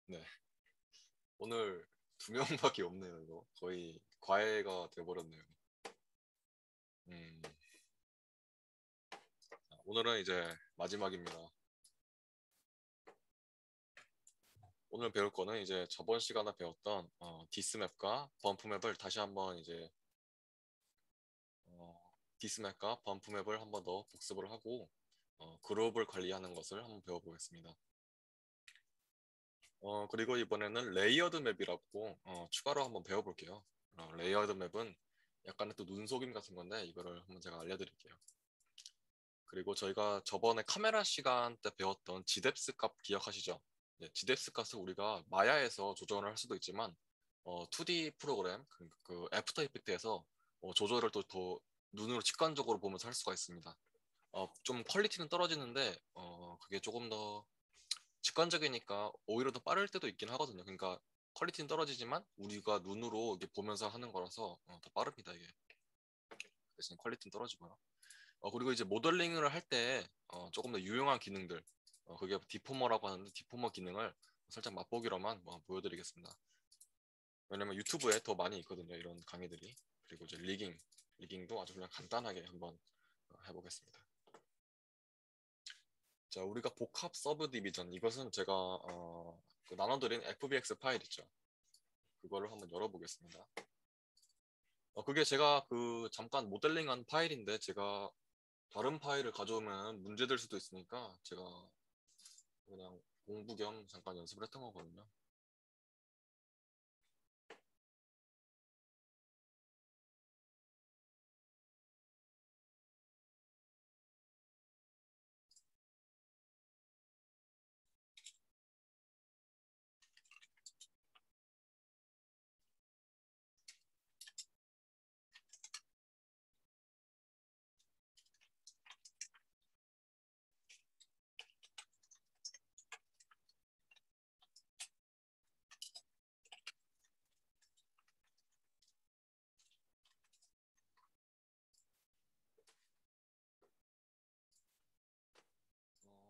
네. 오늘 두 명밖에 없네요, 이거. 거의 과외가 돼버렸네요. 음, 오늘은 이제 마지막입니다. 오늘 배울 거는 이제 저번 시간에 배웠던 디스맵과 범프맵을 다시 한번 이제 디스맵과 범프맵을 한번 더 복습을 하고 그룹을 관리하는 것을 한번 배워보겠습니다. 그리고 이번에는 레이어드 맵이라고 추가로 한번 배워볼게요. 레이어드 맵은 약간의 또 눈속임 같은 건데 이거를 한번 제가 알려드릴게요. 그리고 저희가 저번에 카메라 시간 때 배웠던 GDEPS 값 기억하시죠? 네, GDEPS 값을 우리가 마야에서 조절을 할 수도 있지만 2D 프로그램 그 애프터 이펙트에서 조절을 또 더 눈으로 직관적으로 보면서 할 수가 있습니다. 좀 퀄리티는 떨어지는데 그게 조금 더 직관적이니까 오히려 더 빠를 때도 있긴 하거든요. 그러니까 퀄리티는 떨어지지만 우리가 눈으로 이게 보면서 하는 거라서 더 빠릅니다, 이게. 대신 퀄리티는 떨어지고요. 그리고 이제 모델링을 할 때 조금 더 유용한 기능들, 그게 디포머라고 하는데 디포머 기능을 살짝 맛보기로만 보여드리겠습니다. 왜냐면 유튜브에 더 많이 있거든요, 이런 강의들이. 그리고 이제 리깅도 아주 그냥 간단하게 한번 해보겠습니다. 자, 우리가 복합 서브 디비전, 이것은 제가 그 나눠드린 FBX 파일 있죠. 그거를 한번 열어보겠습니다. 그게 제가 그 잠깐 모델링한 파일인데 제가 다른 파일을 가져오면 문제될 수도 있으니까 제가 그냥 공부 겸 잠깐 연습을 했던 거거든요.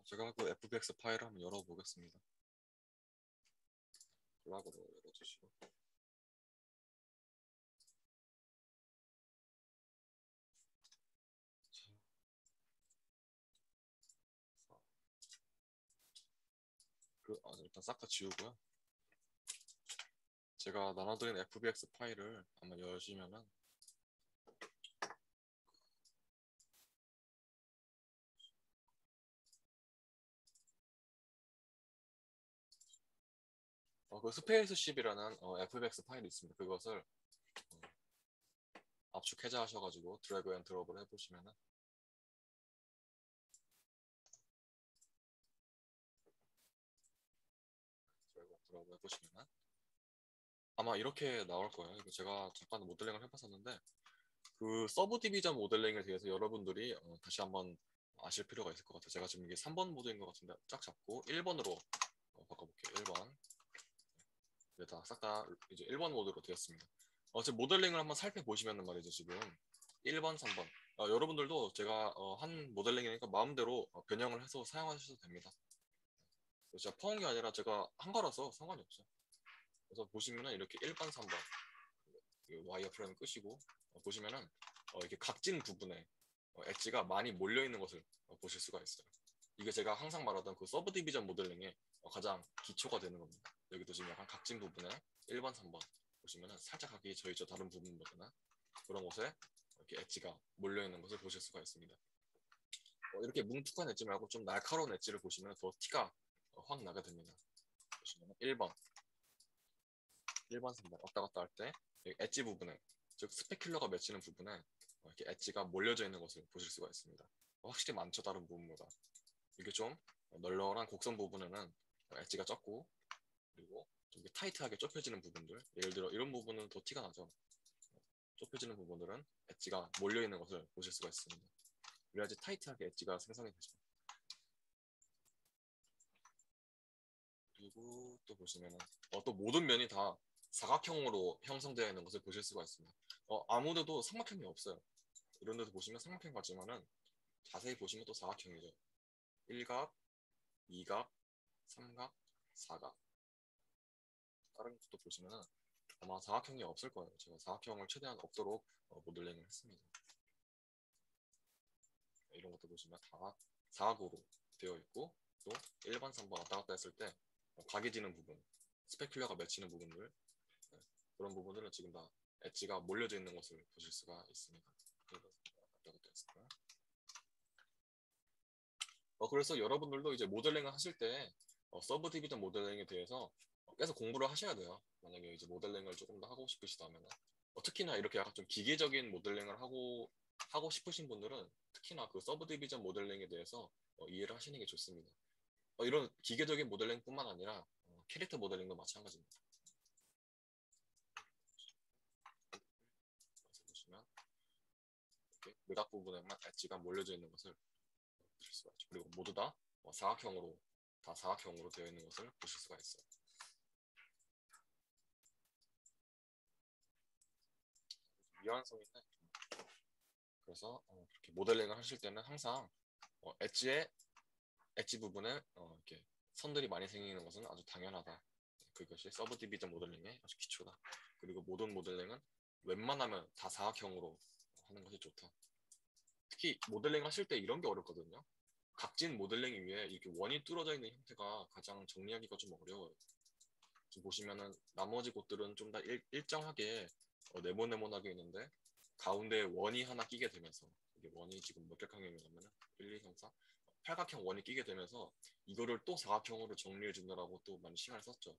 제가 그 FBX 파일을 한번 열어보겠습니다. 블락으로 열어주시고. 일단 싹 다 지우고요. 제가 나눠드린 FBX 파일을 한번 여시면은 그 스페이스 쉽이라는 FBX 파일이 있습니다. 그것을 압축 해제하셔가지고 드래그 앤 드롭을 해보시면은 드래그 앤 드롭을 해보시면은 아마 이렇게 나올 거예요. 이거 제가 잠깐 모델링을 해봤었는데 그 서브 디비전 모델링에 대해서 여러분들이 다시 한번 아실 필요가 있을 것 같아요. 제가 지금 이게 3번 모드인 것 같은데 쫙 잡고 1번으로 바꿔볼게요. 1번. 이제 싹다 이제 1번 모드로 되었습니다. 지금 모델링을 한번 살펴보시면 말이죠. 지금 1번, 3번. 여러분들도 제가 한 모델링이니까 마음대로 변형을 해서 사용하셔도 됩니다. 제가 퍼온 게 아니라 제가 한 거라서 상관이 없어요. 그래서 보시면은 이렇게 1번, 3번 와이어 프레임 끄시고 보시면은 이렇게 각진 부분에 엣지가 많이 몰려 있는 것을 보실 수가 있어요. 이게 제가 항상 말하던 그 서브 디비전 모델링의 가장 기초가 되는 겁니다. 여기도 지금 약간 각진 부분에 1번, 3번 보시면은 살짝 각이 져 있죠. 다른 부분보다는 그런 곳에 이렇게 엣지가 몰려 있는 것을 보실 수가 있습니다. 이렇게 뭉툭한 엣지 말고 좀 날카로운 엣지를 보시면 더 티가 확 나게 됩니다. 보시면 1번, 1번, 3번 왔다 갔다 할 때 엣지 부분에 즉 스페큘러가 맺히는 부분에 이렇게 엣지가 몰려져 있는 것을 보실 수가 있습니다. 확실히 많죠, 다른 부분보다. 이게 좀 널널한 곡선 부분에는 엣지가 적고 그리고 좀 타이트하게 좁혀지는 부분들 예를 들어 이런 부분은 더 티가 나죠. 좁혀지는 부분들은 엣지가 몰려있는 것을 보실 수가 있습니다. 그래야지 타이트하게 엣지가 생성이 되죠. 그리고 또 보시면은 또 모든 면이 다 사각형으로 형성되어 있는 것을 보실 수가 있습니다. 아무데도 삼각형이 없어요. 이런 데도 보시면 삼각형 같지만은 자세히 보시면 또 사각형이죠. 1각, 2각, 3각, 4각. 다른 것도 보시면은 아마 사각형이 없을 거예요. 제가 사각형을 최대한 없도록 모델링을 했습니다. 이런 것도 보시면 다 사각으로 되어 있고 또 일반 3번 왔다 갔다 했을 때 각이지는 부분, 스페큘러가 맺히는 부분들 네, 그런 부분들은 지금 다 엣지가 몰려져 있는 것을 보실 수가 있습니다. 왔다 갔다 했을 때. 그래서 여러분들도 이제 모델링을 하실 때 서브 디비전 모델링에 대해서 계속 공부를 하셔야 돼요. 만약에 이제 모델링을 조금 더 하고 싶으시다면 특히나 이렇게 약간 좀 기계적인 모델링을 하고 싶으신 분들은 특히나 그 서브 디비전 모델링에 대해서 이해를 하시는 게 좋습니다. 이런 기계적인 모델링뿐만 아니라 캐릭터 모델링도 마찬가지입니다. 보시면 이렇게 외곽 부분에만 엣지가 몰려져 있는 것을 보실 수가 있죠. 그리고 모두 다 사각형으로 되어 있는 것을 보실 수가 있어요. 유연성인데 그래서 그렇게 모델링을 하실 때는 항상 엣지 부분에 이렇게 선들이 많이 생기는 것은 아주 당연하다. 그것이 서브 디비전 모델링의 아주 기초다. 그리고 모든 모델링은 웬만하면 다 사각형으로 하는 것이 좋다. 특히 모델링 하실 때 이런 게 어렵거든요. 각진 모델링 위에 이렇게 원이 뚫어져 있는 형태가 가장 정리하기가 좀 어려워요. 지금 보시면은 나머지 곳들은 좀 더 일정하게 네모네모나게 있는데 가운데 원이 하나 끼게 되면서 이게 원이 지금 몇 격형이냐면 1, 2, 3, 4 팔각형 원이 끼게 되면서 이거를 또 사각형으로 정리해 주느라고 또 많이 시간을 썼죠.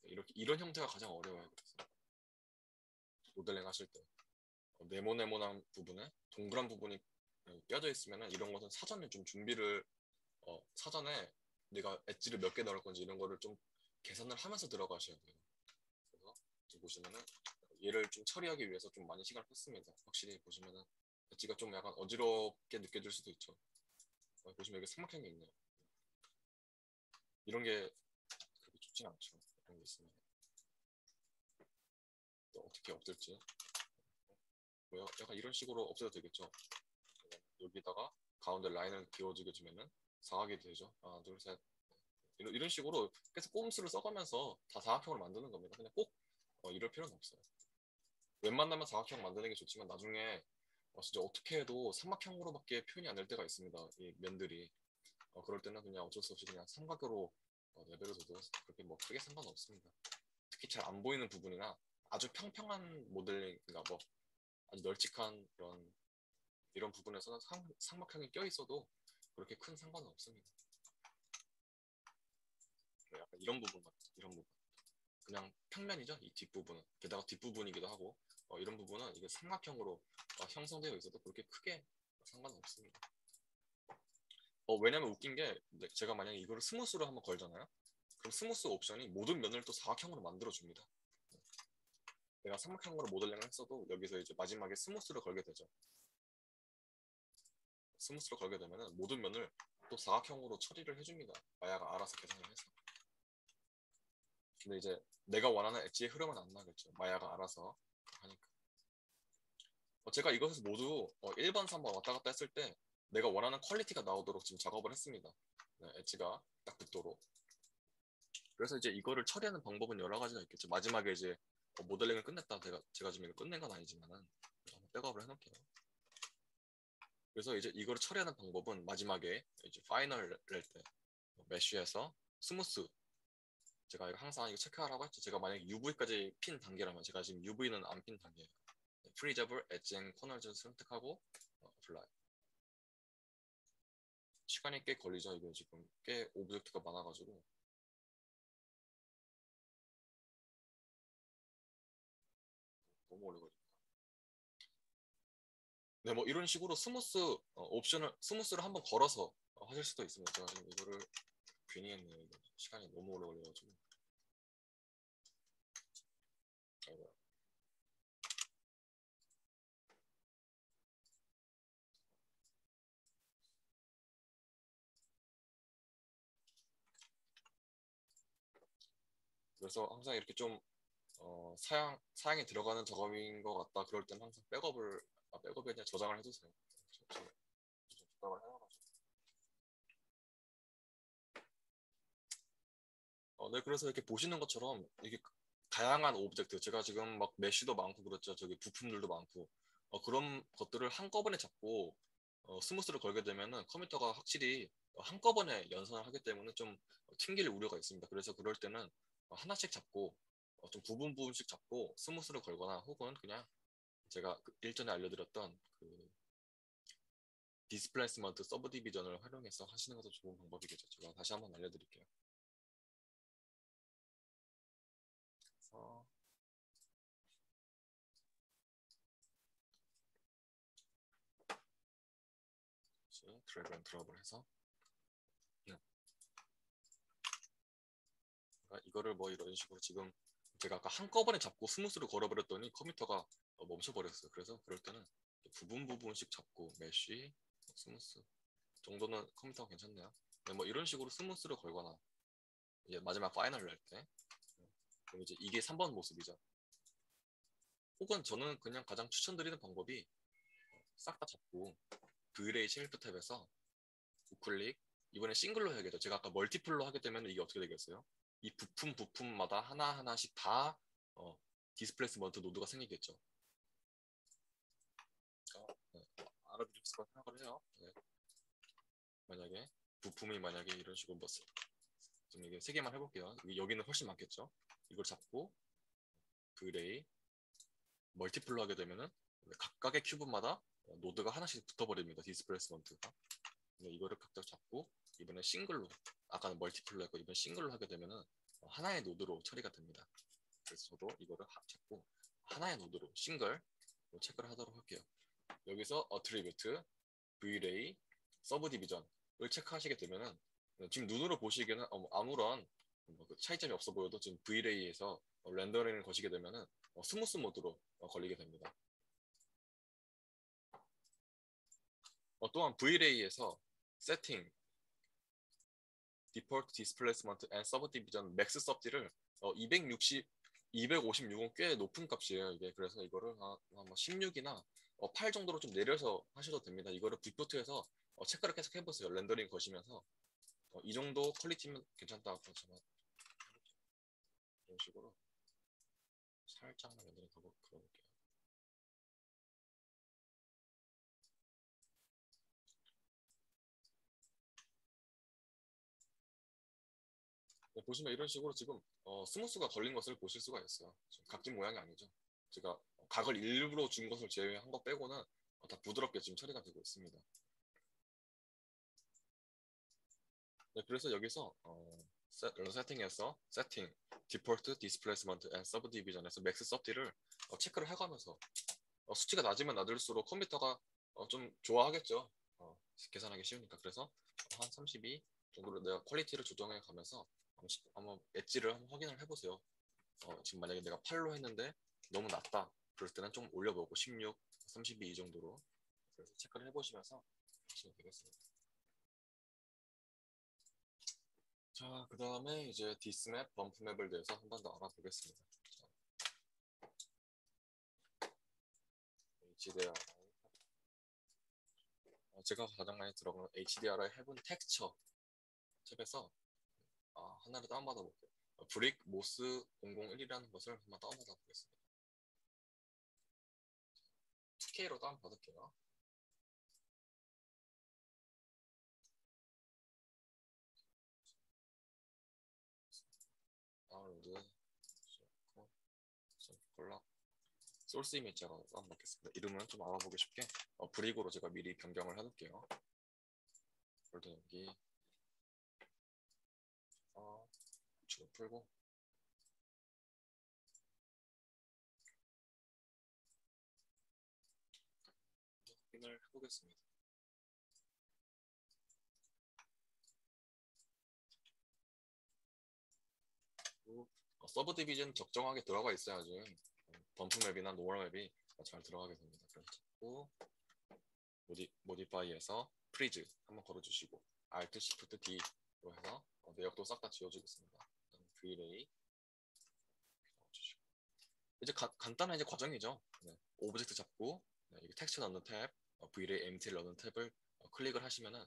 이렇게 이런 형태가 가장 어려워요. 그래서 모델링 하실 때 네모네모난 부분에 동그란 부분이 껴져 있으면 이런 것은 사전에 좀 준비를 사전에 내가 엣지를 몇 개 넣을 건지 이런 거를 좀 계산을 하면서 들어가셔야 돼요. 그래서 지금 보시면은 얘를 좀 처리하기 위해서 좀 많이 시간을 썼습니다. 확실히 보시면은 엣지가 좀 약간 어지럽게 느껴질 수도 있죠. 보시면 여기 삼각형이 있네요. 이런 게 그렇게 좋진 않죠. 이런 게 있으면 또 어떻게 없앨지 뭐요? 약간 이런 식으로 없애도 되겠죠. 여기다가 가운데 라인을 그어주게 주면은 사각이 되죠. 하나, 둘, 셋. 이런 식으로 계속 꼼수를 써가면서 다 사각형을 만드는 겁니다. 그냥 꼭 이럴 필요는 없어요. 웬만하면 사각형 만드는 게 좋지만 나중에 진짜 어떻게 해도 삼각형으로밖에 표현이 안 될 때가 있습니다. 이 면들이. 그럴 때는 그냥 어쩔 수 없이 그냥 삼각으로 내버려둬도 그렇게 뭐 크게 상관없습니다. 특히 잘 안 보이는 부분이나 아주 평평한 모델링, 그러니까 뭐 아주 널찍한 이런 부분에서는 삼각형이 껴 있어도 그렇게 큰 상관은 없습니다. 약간 이런 부분 같아요. 이런 부분. 그냥 평면이죠. 이 뒷부분은. 게다가 뒷부분이기도 하고 이런 부분은 이게 삼각형으로 형성되어 있어도 그렇게 크게 상관은 없습니다. 왜냐면 웃긴 게 제가 만약에 이거를 스무스로 한번 걸잖아요. 그럼 스무스 옵션이 모든 면을 또 사각형으로 만들어 줍니다. 내가 삼각형으로 모델링을 했어도 여기서 이제 마지막에 스무스로 걸게 되죠. 스무스로 걸게 되면은 모든 면을 또 사각형으로 처리를 해줍니다. 마야가 알아서 계산을 해서. 근데 이제 내가 원하는 엣지의 흐름은 안 나겠죠. 마야가 알아서 하니까. 제가 이것에서 모두 1번, 3번 왔다 갔다 했을 때 내가 원하는 퀄리티가 나오도록 지금 작업을 했습니다. 네, 엣지가 딱 붙도록. 그래서 이제 이거를 처리하는 방법은 여러 가지가 있겠죠. 마지막에 이제 모델링을 끝냈다. 제가 지금 이거 끝낸 건 아니지만은 백업을 해놓을게요. 그래서 이제 이거를 처리하는 방법은 마지막에 이제 파이널 낼때 메쉬에서 스무스 제가 이거 항상 이거 체크하라고 했죠. 제가 만약에 UV까지 핀 단계라면 제가 지금 UV는 안 핀 단계예요. 프리저블, 엣지 앤 코너즈 선택하고 어플라이. 시간이 꽤 걸리죠. 이거 지금 꽤 오브젝트가 많아가지고 너무 오래 걸립니다. 네, 뭐 이런 식으로 스무스를 한번 걸어서 하실 수도 있습니다. 제가 지금 이거를 괜히 했네요. 이거. 시간이 너무 오래 걸려가지고. 아이고야. 그래서 항상 이렇게 좀 사양이 들어가는 작업인 것 같다. 그럴 때는 항상 백업에 그냥 저장을 해두세요. 저장을 해놔가지고. 네, 그래서 이렇게 보시는 것처럼 이게 다양한 오브젝트, 제가 지금 막 메쉬도 많고 그렇죠. 저기 부품들도 많고 그런 것들을 한꺼번에 잡고 스무스를 걸게 되면은 컴퓨터가 확실히 한꺼번에 연산을 하기 때문에 좀 튕길 우려가 있습니다. 그래서 그럴 때는 하나씩 잡고 좀 부분 부분씩 잡고 스무스를 걸거나 혹은 그냥 제가 일전에 알려드렸던 그 디스플레이스먼트 서브 디비전을 활용해서 하시는 것도 좋은 방법이겠죠. 제가 다시 한번 알려드릴게요. 그래서 드래그 앤 드롭을 해서 이거를 뭐 이런 식으로 지금 제가 아까 한꺼번에 잡고 스무스로 걸어버렸더니 컴퓨터가 멈춰버렸어요. 그래서 그럴 때는 부분 부분씩 잡고 메쉬, 스무스 정도는 컴퓨터가 괜찮네요. 네, 뭐 이런 식으로 스무스를 걸거나 이제 마지막 파이널을 낼 때 그럼 이제 이게 3번 모습이죠. 혹은 저는 그냥 가장 추천드리는 방법이 싹 다 잡고 Vray 쉐이프 탭에서 우클릭 이번에 싱글로 해야겠죠. 제가 아까 멀티플로 하게 되면 이게 어떻게 되겠어요? 이 부품마다 하나하나씩 다 디스플레이스먼트 노드가 생기겠죠. 네, 알아들으실 거라 생각을 해요. 네. 만약에 부품이 만약에 이런 식으로 좀 이게 세 개만 해볼게요. 여기는 훨씬 많겠죠. 이걸 잡고 그레이 멀티플로 하게 되면은 각각의 큐브마다 노드가 하나씩 붙어버립니다. 디스플레이스먼트가. 네, 이거를 각각 잡고 이번에 싱글로 아까는 멀티플로 했고 이번 싱글로 하게 되면은 하나의 노드로 처리가 됩니다. 그래서 저도 이거를 잡고 하나의 노드로 싱글 체크를 하도록 할게요. 여기서 어트리뷰트, Vray, 서브 디비전을 체크하시게 되면은 지금 눈으로 보시기에는 아무런 그 차이점이 없어 보여도 지금 Vray에서 렌더링을 거시게 되면은 스무스 모드로 걸리게 됩니다. 또한 Vray에서 세팅, 디폴트 디스플레이스먼트 앤 서브 디비전 맥스 서브디를 260, 256은 꽤 높은 값이에요. 이게 그래서 이거를 한 16이나 8 정도로 좀 내려서 하셔도 됩니다. 이거를 빅포트에서 체크를 계속 해보세요. 렌더링 거시면서 이 정도 퀄리티면 괜찮다. 그렇지만 이런 식으로 살짝만 렌더링 걸어볼게요. 보시면 이런 식으로 지금 스무스가 걸린 것을 보실 수가 있어요. 각진 모양이 아니죠. 제가 각을 일부러 준 것을 제외한 거 빼고는 다 부드럽게 지금 처리가 되고 있습니다. 네, 그래서 여기서 세팅에서 세팅, 디폴트, 디스플레이스먼트 앤 서브 디비전에서 맥스 서티를 체크를 해가면서 수치가 낮으면 낮을수록 컴퓨터가 좀 좋아하겠죠. 계산하기 쉬우니까. 그래서 한 32 정도로 내가 퀄리티를 조정해 가면서 한번 엣지를 한번 확인을 해보세요. 지금 만약에 내가 8로 했는데 너무 낮다. 그럴 때는 좀 올려보고 16, 32 이 정도로 그래서 체크를 해보시면서 하시면 되겠습니다. 자, 그 다음에 이제 디스맵, 범프맵을 대해서 한 번 더 알아보겠습니다. HDRI. 제가 가장 많이 들어가는 HDRI 해본 텍스처 탭에서 하나를 다운받아 볼게요. 브릭 모스 001이라는 것을 한번 다운받아 보겠습니다. 2K로 다운받을게요. 다운로드, 골라 소스 이미지로 다운받겠습니다. 이름은 좀 알아보기 쉽게 브릭으로 제가 미리 변경을 해놓을게요. 그래도 여기 주로 풀고 확인을 해보겠습니다. 서브 디비전 적정하게 들어가 있어야지 범프 맵이나 노멀 맵이 잘 들어가게 됩니다. 그래서 찾고 모디파이에서 프리즈 한번 걸어주시고 Alt Shift D로 해서 내역도 싹 다 지워주겠습니다. Vray 넣어주시고 이제 간단한 이제 과정이죠. 네. 오브젝트 잡고 이게 텍스처 넣는 탭, Vray MTL 넣는 탭을 클릭을 하시면은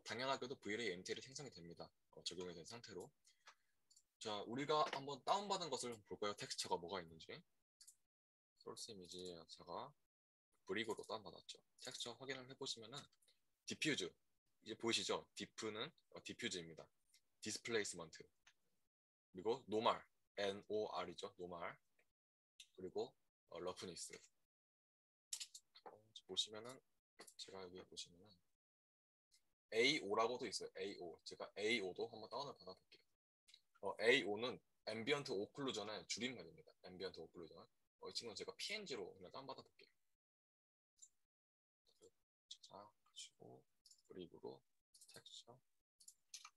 당연하게도 Vray MTL이 생성이 됩니다. 적용이 된 상태로 자, 우리가 한번 다운받은 것을 볼까요? 텍스처가 뭐가 있는지. 소스 이미지 제가 브릭으로 다운받았죠. 텍스처 확인을 해보시면은 디퓨즈 이제 보이시죠? 디프는 디퓨즈입니다. 디스플레이스먼트 그리고 노말 NOR이죠. 노말 그리고 러프니스 보시면은 제가 여기 보시면은 AO라고도 있어요. AO 제가 AO도 한번 다운을 받아볼게요. AO는 앰비언트 오클루전의 줄임말입니다. 앰비언트 오클루전. 이 친구는 제가 PNG로 그냥 다운받아볼게요. 자, 그리고 브릭으로 텍스처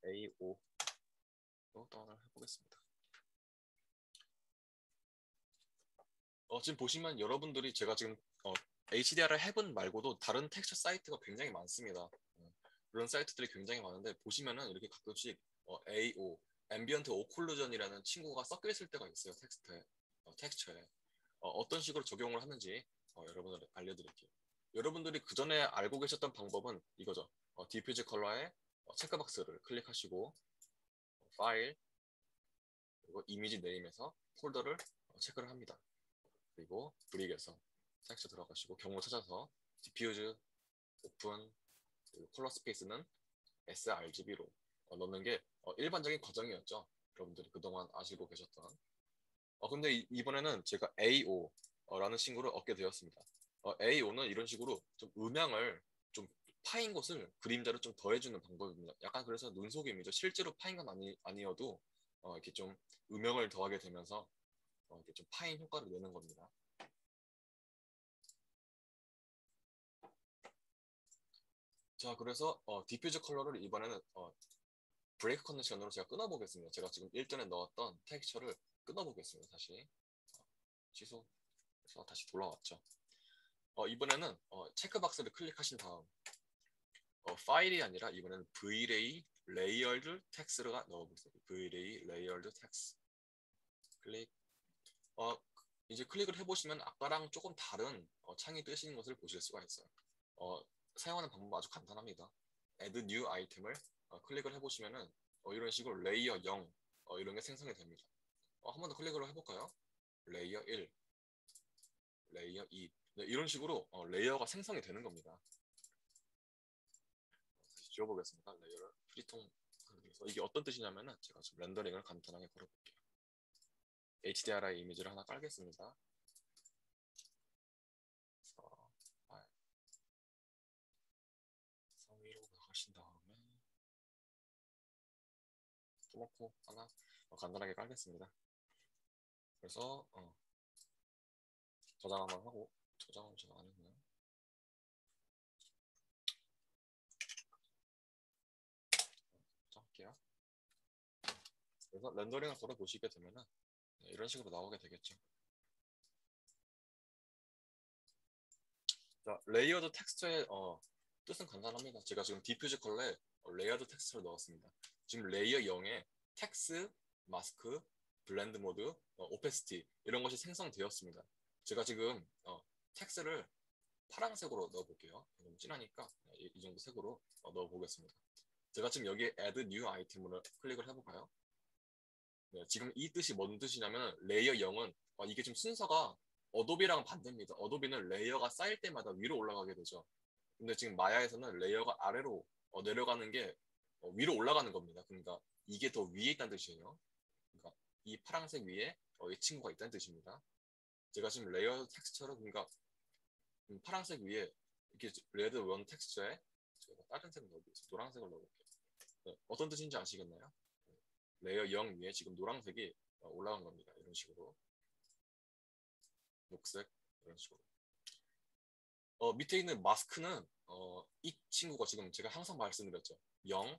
AO로 다운을 해보겠습니다. 지금 보시면 여러분들이 제가 지금 HDR을 해본 말고도 다른 텍스처 사이트가 굉장히 많습니다. 그런 사이트들이 굉장히 많은데 보시면은 이렇게 가끔씩 AO, 앰비언트 오클루전이라는 친구가 섞여 있을 때가 있어요. 텍스처에. 어떤 식으로 적용을 하는지 여러분들 알려드릴게요. 여러분들이 그 전에 알고 계셨던 방법은 이거죠. 디퓨즈 컬러에 체크박스를 클릭하시고 파일 그리고 이미지 네임에서 폴더를 체크를 합니다. 그리고 브릭에서 텍스트 들어가시고 경로 찾아서 디퓨즈 오픈 그리고 컬러 스페이스는 sRGB로 넣는 게 일반적인 과정이었죠. 여러분들이 그동안 아시고 계셨던. 근데 이번에는 제가 AO라는 친구를 얻게 되었습니다. AO는 이런 식으로 좀 음향을 좀 파인 곳을 그림자를 좀 더해주는 방법입니다. 약간 그래서 눈속임이죠. 실제로 파인 건 아니어도 이렇게 좀 음영을 더하게 되면서 이렇게 좀 파인 효과를 내는 겁니다. 자, 그래서 디퓨즈 컬러를 이번에는 브레이크 컨디션으로 제가 끊어보겠습니다. 제가 지금 일전에 넣었던 텍스처를 끊어보겠습니다. 다시 취소해서 다시 돌아왔죠. 이번에는 체크박스를 클릭하신 다음 파일이 아니라 이번에는 Vray 레이어드 텍스트가 넣어보겠습니다. Vray 레이어드 텍스트 클릭. 이제 클릭을 해보시면 아까랑 조금 다른 창이 뜨시는 것을 보실 수가 있어요. 사용하는 방법은 아주 간단합니다. Add New 아이템을 클릭을 해보시면은 이런 식으로 레이어 0 이런 게 생성이 됩니다. 한 번 더 클릭을 해볼까요? 레이어 1, 레이어 2 네, 이런 식으로 레이어가 생성이 되는 겁니다. 다시 지워보겠습니다. 레이어를 프리통 그래서 이게 어떤 뜻이냐면은 제가 지금 렌더링을 간단하게 걸어볼게요. HDRI 이미지를 하나 깔겠습니다. 상위로 나가신 다음에 토마토 하나 간단하게 깔겠습니다. 그래서 저장 한번 하고 저장은 제가 안 했네요. 저장할게요. 그래서 렌더링을 걸어 보시게 되면은 이런 식으로 나오게 되겠죠. 자, 레이어드 텍스처의 뜻은 간단합니다. 제가 지금 디퓨즈 컬러에 레이어드 텍스처를 넣었습니다. 지금 레이어 0에 텍스, 마스크, 블렌드 모드, 오페시티 이런 것이 생성되었습니다. 제가 지금 텍스를 파란색으로 넣어볼게요. 너무 진하니까 이 정도 색으로 넣어보겠습니다. 제가 지금 여기에 Add New 아이템을 클릭을 해볼까요? 네, 지금 이 뜻이 뭔 뜻이냐면 레이어 0은 이게 지금 순서가 어도비랑 반대입니다. 어도비는 레이어가 쌓일 때마다 위로 올라가게 되죠. 근데 지금 마야에서는 레이어가 아래로 내려가는 게 위로 올라가는 겁니다. 그러니까 이게 더 위에 있다는 뜻이에요. 그러니까 이 파란색 위에 이 친구가 있다는 뜻입니다. 제가 지금 레이어 텍스처를 그러니까 파란색 위에 이렇게 레드 원 텍스처에 제가 다른 색을 넣어보겠습니다. 노란색을 넣어볼게요. 네, 어떤 뜻인지 아시겠나요? 레이어 0 위에 지금 노란색이 올라간 겁니다. 이런 식으로 녹색 이런 식으로 밑에 있는 마스크는 이 친구가 지금 제가 항상 말씀드렸죠. 0,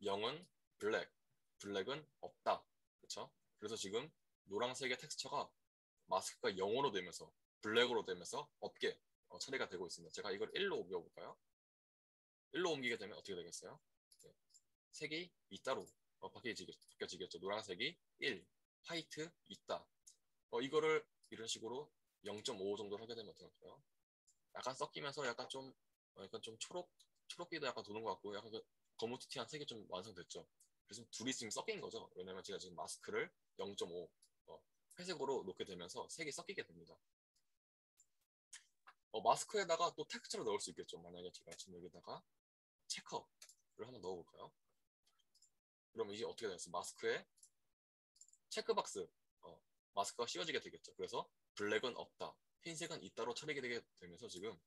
0은 블랙, 블랙은 없다. 그렇죠? 그래서 지금 노란색의 텍스처가 마스크가 0으로 되면서 블랙으로 되면서 없게 처리가 되고 있습니다. 제가 이걸 1로 옮겨볼까요? 1로 옮기게 되면 어떻게 되겠어요? 네. 색이 있다로 바뀌어지겠죠. 노란색이 1, 화이트 있다. 이거를 이런 식으로 0.5 정도 하게 되면 어떻게 할까요? 약간 섞이면서 약간 좀 초록빛도 약간 도는 것 같고 약간 그 거무튀튀한 색이 좀 완성됐죠. 그래서 둘이 지금 섞인 거죠. 왜냐면 제가 지금 마스크를 0.5 회색으로 놓게 되면서 색이 섞이게 됩니다. 마스크에다가 또 텍스처를 넣을 수 있겠죠. 만약에 제가 지금 여기다가 체커를 한번 넣어볼까요? 그럼 이제 어떻게 되겠어? 마스크에 체크박스, 마스크가 씌워지게 되겠죠. 그래서 블랙은 없다, 흰색은 있다로 처리게 되게 되면서 지금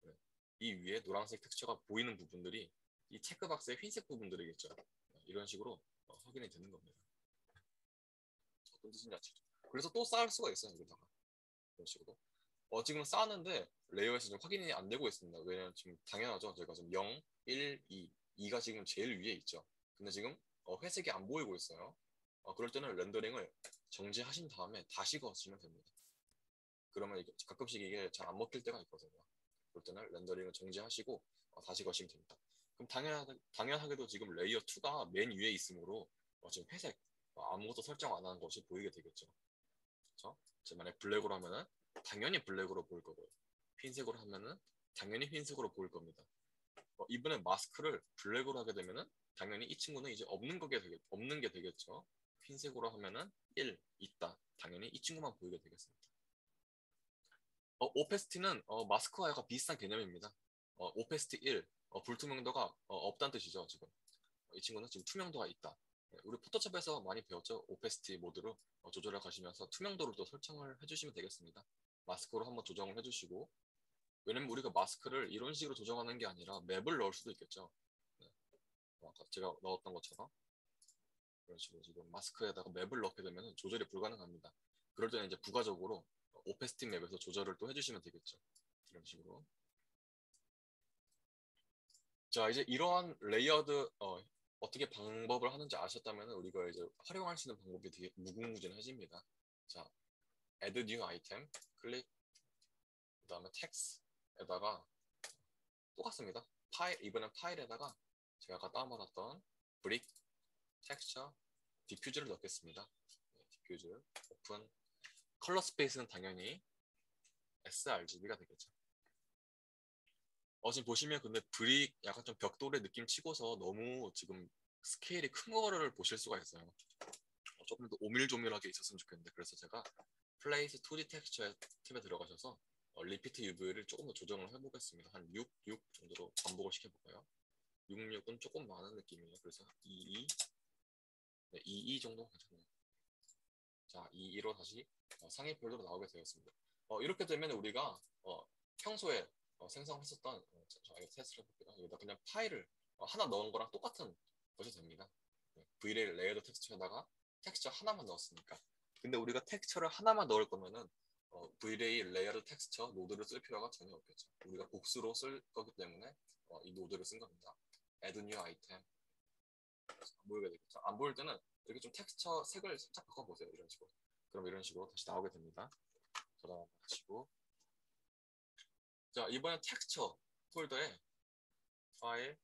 네, 이 위에 노란색 텍스처가 보이는 부분들이 이 체크박스의 흰색 부분들이겠죠. 이런 식으로 확인이 되는 겁니다. 어떤 뜻인지 아시죠? 그래서 또 쌓을 수가 있어요. 여기다가 이런 식으로. 지금 쌓았는데 레이어에서 좀 확인이 안 되고 있습니다. 왜냐면 지금 당연하죠. 제가 지금 0, 1, 2, 2가 지금 제일 위에 있죠. 근데 지금 회색이 안 보이고 있어요. 그럴 때는 렌더링을 정지하신 다음에 다시 거시면 됩니다. 그러면 이게 가끔씩 이게 잘 안 먹힐 때가 있거든요. 그럴 때는 렌더링을 정지하시고 다시 거시면 됩니다. 그럼 당연하게도 지금 레이어 2가 맨 위에 있으므로 지금 회색, 아무것도 설정 안 한 것이 보이게 되겠죠. 그렇죠? 만약 블랙으로 하면은 당연히 블랙으로 보일 거고요. 흰색으로 하면은 당연히 흰색으로 보일 겁니다. 이번엔 마스크를 블랙으로 하게 되면은 당연히 이 친구는 이제 없는 게 되겠죠. 흰색으로 하면은 1 있다. 당연히 이 친구만 보이게 되겠습니다. 오페스티는 마스크와 약간 비슷한 개념입니다. 오페스티 1, 불투명도가 없다는 뜻이죠. 지금 이 친구는 지금 투명도가 있다. 네, 우리 포토샵에서 많이 배웠죠. 오페스티 모드로 조절해 가시면서 투명도를 또 설정을 해주시면 되겠습니다. 마스크로 한번 조정을 해주시고, 왜냐면 우리가 마스크를 이런 식으로 조정하는 게 아니라 맵을 넣을 수도 있겠죠. 네, 아까 제가 넣었던 것처럼 이런 식으로 지금 마스크에다가 맵을 넣게 되면 조절이 불가능합니다. 그럴 때는 이제 부가적으로 오페스티 맵에서 조절을 또 해주시면 되겠죠. 이런 식으로. 자, 이제 이러한 레이어드 어떻게 방법을 하는지 아셨다면 우리가 이제 활용할 수 있는 방법이 되게 무궁무진해집니다. 자, add new item 클릭, 그다음에 텍스트에다가 똑같습니다. 이번엔 파일에다가 제가 아까 다운받았던 브릭, 텍스처, 디퓨즈를 넣겠습니다. 네, 디퓨즈, 오픈, 컬러 스페이스는 당연히 sRGB가 되겠죠. 지금 보시면 근데 브릭 약간 좀 벽돌의 느낌 치고서 너무 지금 스케일이 큰 거를 보실 수가 있어요. 조금 더 오밀조밀하게 있었으면 좋겠는데, 그래서 제가 플레이스 2D 텍스처 탭에 들어가셔서 리피트 UV를 조금 더 조정을 해보겠습니다. 한 6, 6 정도로 반복을 시켜볼까요? 6, 6은 조금 많은 느낌이에요. 그래서 2, 2, 네, 2, 2 정도 괜찮네요. 자, 2, 2로 다시 상위 폴더로 나오게 되었습니다. 이렇게 되면 우리가 평소에 생성했었던 이거 테스트를 해볼게요. 여기다 그냥 파일을 하나 넣은 거랑 똑같은 것이 됩니다. 네, V레이 레이어드 텍스처에다가 텍스처 하나만 넣었으니까. 근데 우리가 텍스처를 하나만 넣을 거면은 V레이 레이어드 텍스처 노드를 쓸 필요가 전혀 없겠죠. 우리가 복수로 쓸 거기 때문에 이 노드를 쓴 겁니다. Add new item. 안 보이게 되겠죠. 안 보일 때는 이렇게 좀 텍스처 색을 살짝 바꿔보세요. 이런 식으로. 그럼 이런 식으로 다시 나오게 됩니다. 저장하시고. 자, 이번엔 텍스처 폴더에 파일,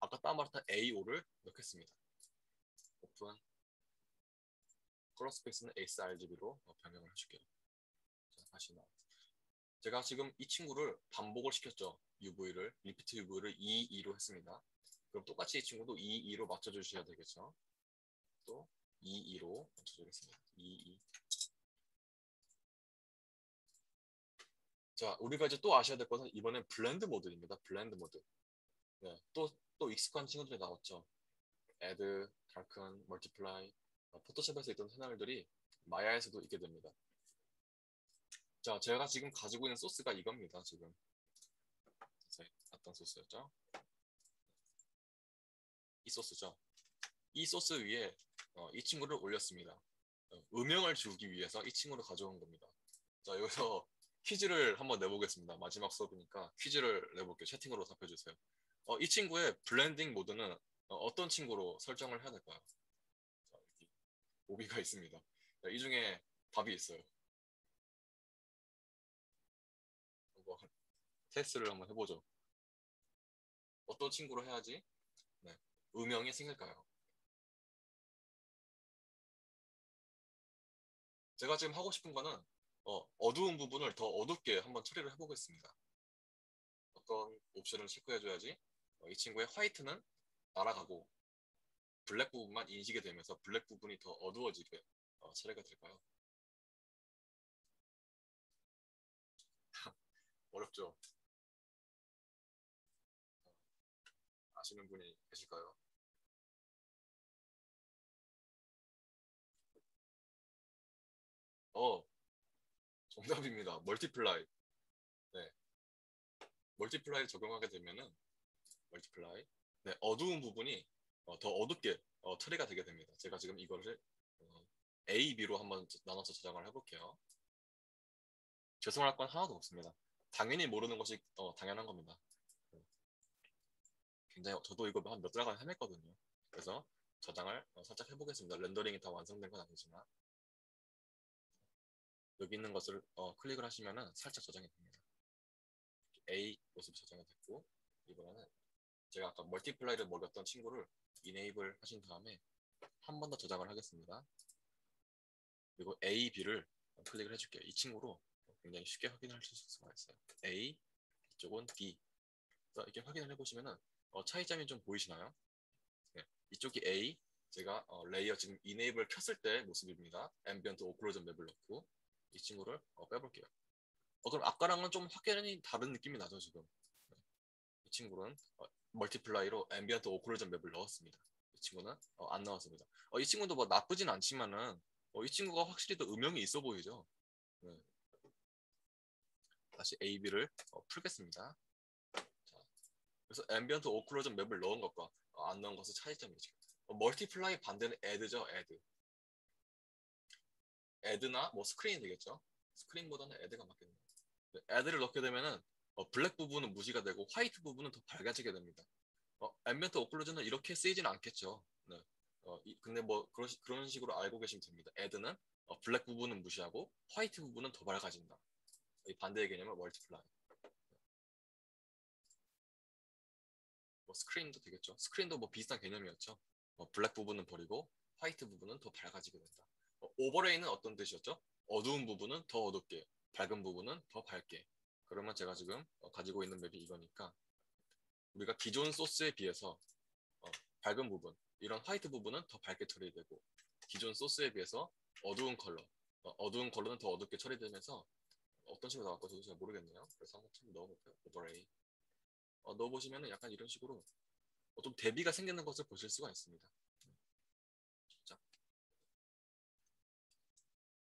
아까 다운받았던 A5를 넣겠습니다. 오픈, 컬러 스페이스는 sRGB로 변경을 해줄게요. 자, 다시 나와. 제가 지금 이 친구를 반복을 시켰죠. UV를, 리피트 UV를 2, 2로 했습니다. 그럼 똑같이 이 친구도 2, 2로 맞춰주셔야 되겠죠. 또 2, 2로 맞춰주겠습니다. 2, 2. 자, 우리가 이제 또 아셔야 될 것은 이번엔 블렌드 모드입니다. 블렌드 모드. 네, 또 익숙한 친구들이 나왔죠. add, darken, multiply. 포토샵에서 있던 패널들이 마야에서도 있게 됩니다. 자, 제가 지금 가지고 있는 소스가 이겁니다. 지금 어떤 소스였죠? 이 소스죠. 이 소스 위에 이 친구를 올렸습니다. 음영을 주기 위해서 이 친구를 가져온 겁니다. 자, 여기서 퀴즈를 한번 내보겠습니다. 마지막 수업이니까 퀴즈를 내볼게요. 채팅으로 답해주세요. 이 친구의 블렌딩 모드는 어떤 친구로 설정을 해야 될까요? 자, 여기 오비가 있습니다. 자, 이 중에 답이 있어요. 한번 테스트를 한번 해보죠. 어떤 친구로 해야지 네, 음영이 생길까요? 제가 지금 하고 싶은 거는 어두운 부분을 더 어둡게 한번 처리를 해보겠습니다. 어떤 옵션을 체크해줘야지 이 친구의 화이트는 날아가고 블랙 부분만 인식이 되면서 블랙 부분이 더 어두워지게 처리가 될까요? 어렵죠? 아시는 분이 계실까요? 어, 정답입니다. 멀티플라이. 네, 멀티플라이 적용하게 되면은 멀티플라이. 네, 어두운 부분이 더 어둡게 처리가 되게 됩니다. 제가 지금 이거를 어, A, B로 한번 나눠서 저장을 해볼게요. 죄송할 건 하나도 없습니다. 당연히 모르는 것이 당연한 겁니다. 굉장히 저도 이거 한 몇 달간 헤맸거든요. 그래서 저장을 살짝 해보겠습니다. 렌더링이 다 완성된 건 아니지만 여기 있는 것을 클릭을 하시면은 살짝 저장이 됩니다. A 모습이 저장이 됐고 이번에는 제가 아까 멀티플라이를 먹였던 친구를 이네이블 하신 다음에 한 번 더 저장을 하겠습니다. 그리고 A, B를 클릭을 해줄게요. 이 친구로 굉장히 쉽게 확인할 수가 있어요. A, 이쪽은 B. 이렇게 확인을 해보시면은 차이점이 좀 보이시나요? 네. 이쪽이 A, 제가 레이어 지금 이네이블 켰을 때 모습입니다. 앰비언트 오클루전 맵을 넣고 이 친구를 빼볼게요. 그럼 아까랑은 좀 확연히 다른 느낌이 나죠 지금. 네. 이 친구는 멀티플라이로 앰비언트 오클루전 맵을 넣었습니다. 이 친구는 안 나왔습니다. 이 친구도 뭐 나쁘진 않지만은 이 친구가 확실히 더 음영이 있어 보이죠. 네. 다시 AB를 풀겠습니다. 자, 그래서 앰비언트 오클루전 맵을 넣은 것과 안 넣은 것의 차이점이죠. 멀티플라이 반대는 애드죠, 애드. 애드나 뭐 스크린이 되겠죠. 스크린보다는 애드가 맞겠네요. 애드를 넣게 되면은 블랙 부분은 무시가 되고 화이트 부분은 더 밝아지게 됩니다. 앰비언트 오클루전은 이렇게 쓰이진 않겠죠. 네. 근데 뭐 그런 식으로 알고 계시면 됩니다. 애드는 블랙 부분은 무시하고 화이트 부분은 더 밝아진다. 이 반대의 개념은 멀티플라이. 뭐 스크린도 되겠죠. 스크린도 뭐 비슷한 개념이었죠. 블랙 부분은 버리고 화이트 부분은 더 밝아지게 된다. 오버레이는 어떤 뜻이었죠? 어두운 부분은 더 어둡게, 밝은 부분은 더 밝게. 그러면 제가 지금 가지고 있는 맵이 이거니까 우리가 기존 소스에 비해서 어, 밝은 부분, 이런 화이트 부분은 더 밝게 처리되고 기존 소스에 비해서 어두운 컬러, 어두운 컬러는 더 어둡게 처리되면서 어떤 식으로 나올까 저도 잘 모르겠네요. 그래서 한번 좀 넣어볼게요. 오버레이. 넣어보시면 약간 이런 식으로 좀 대비가 생기는 것을 보실 수가 있습니다. 자,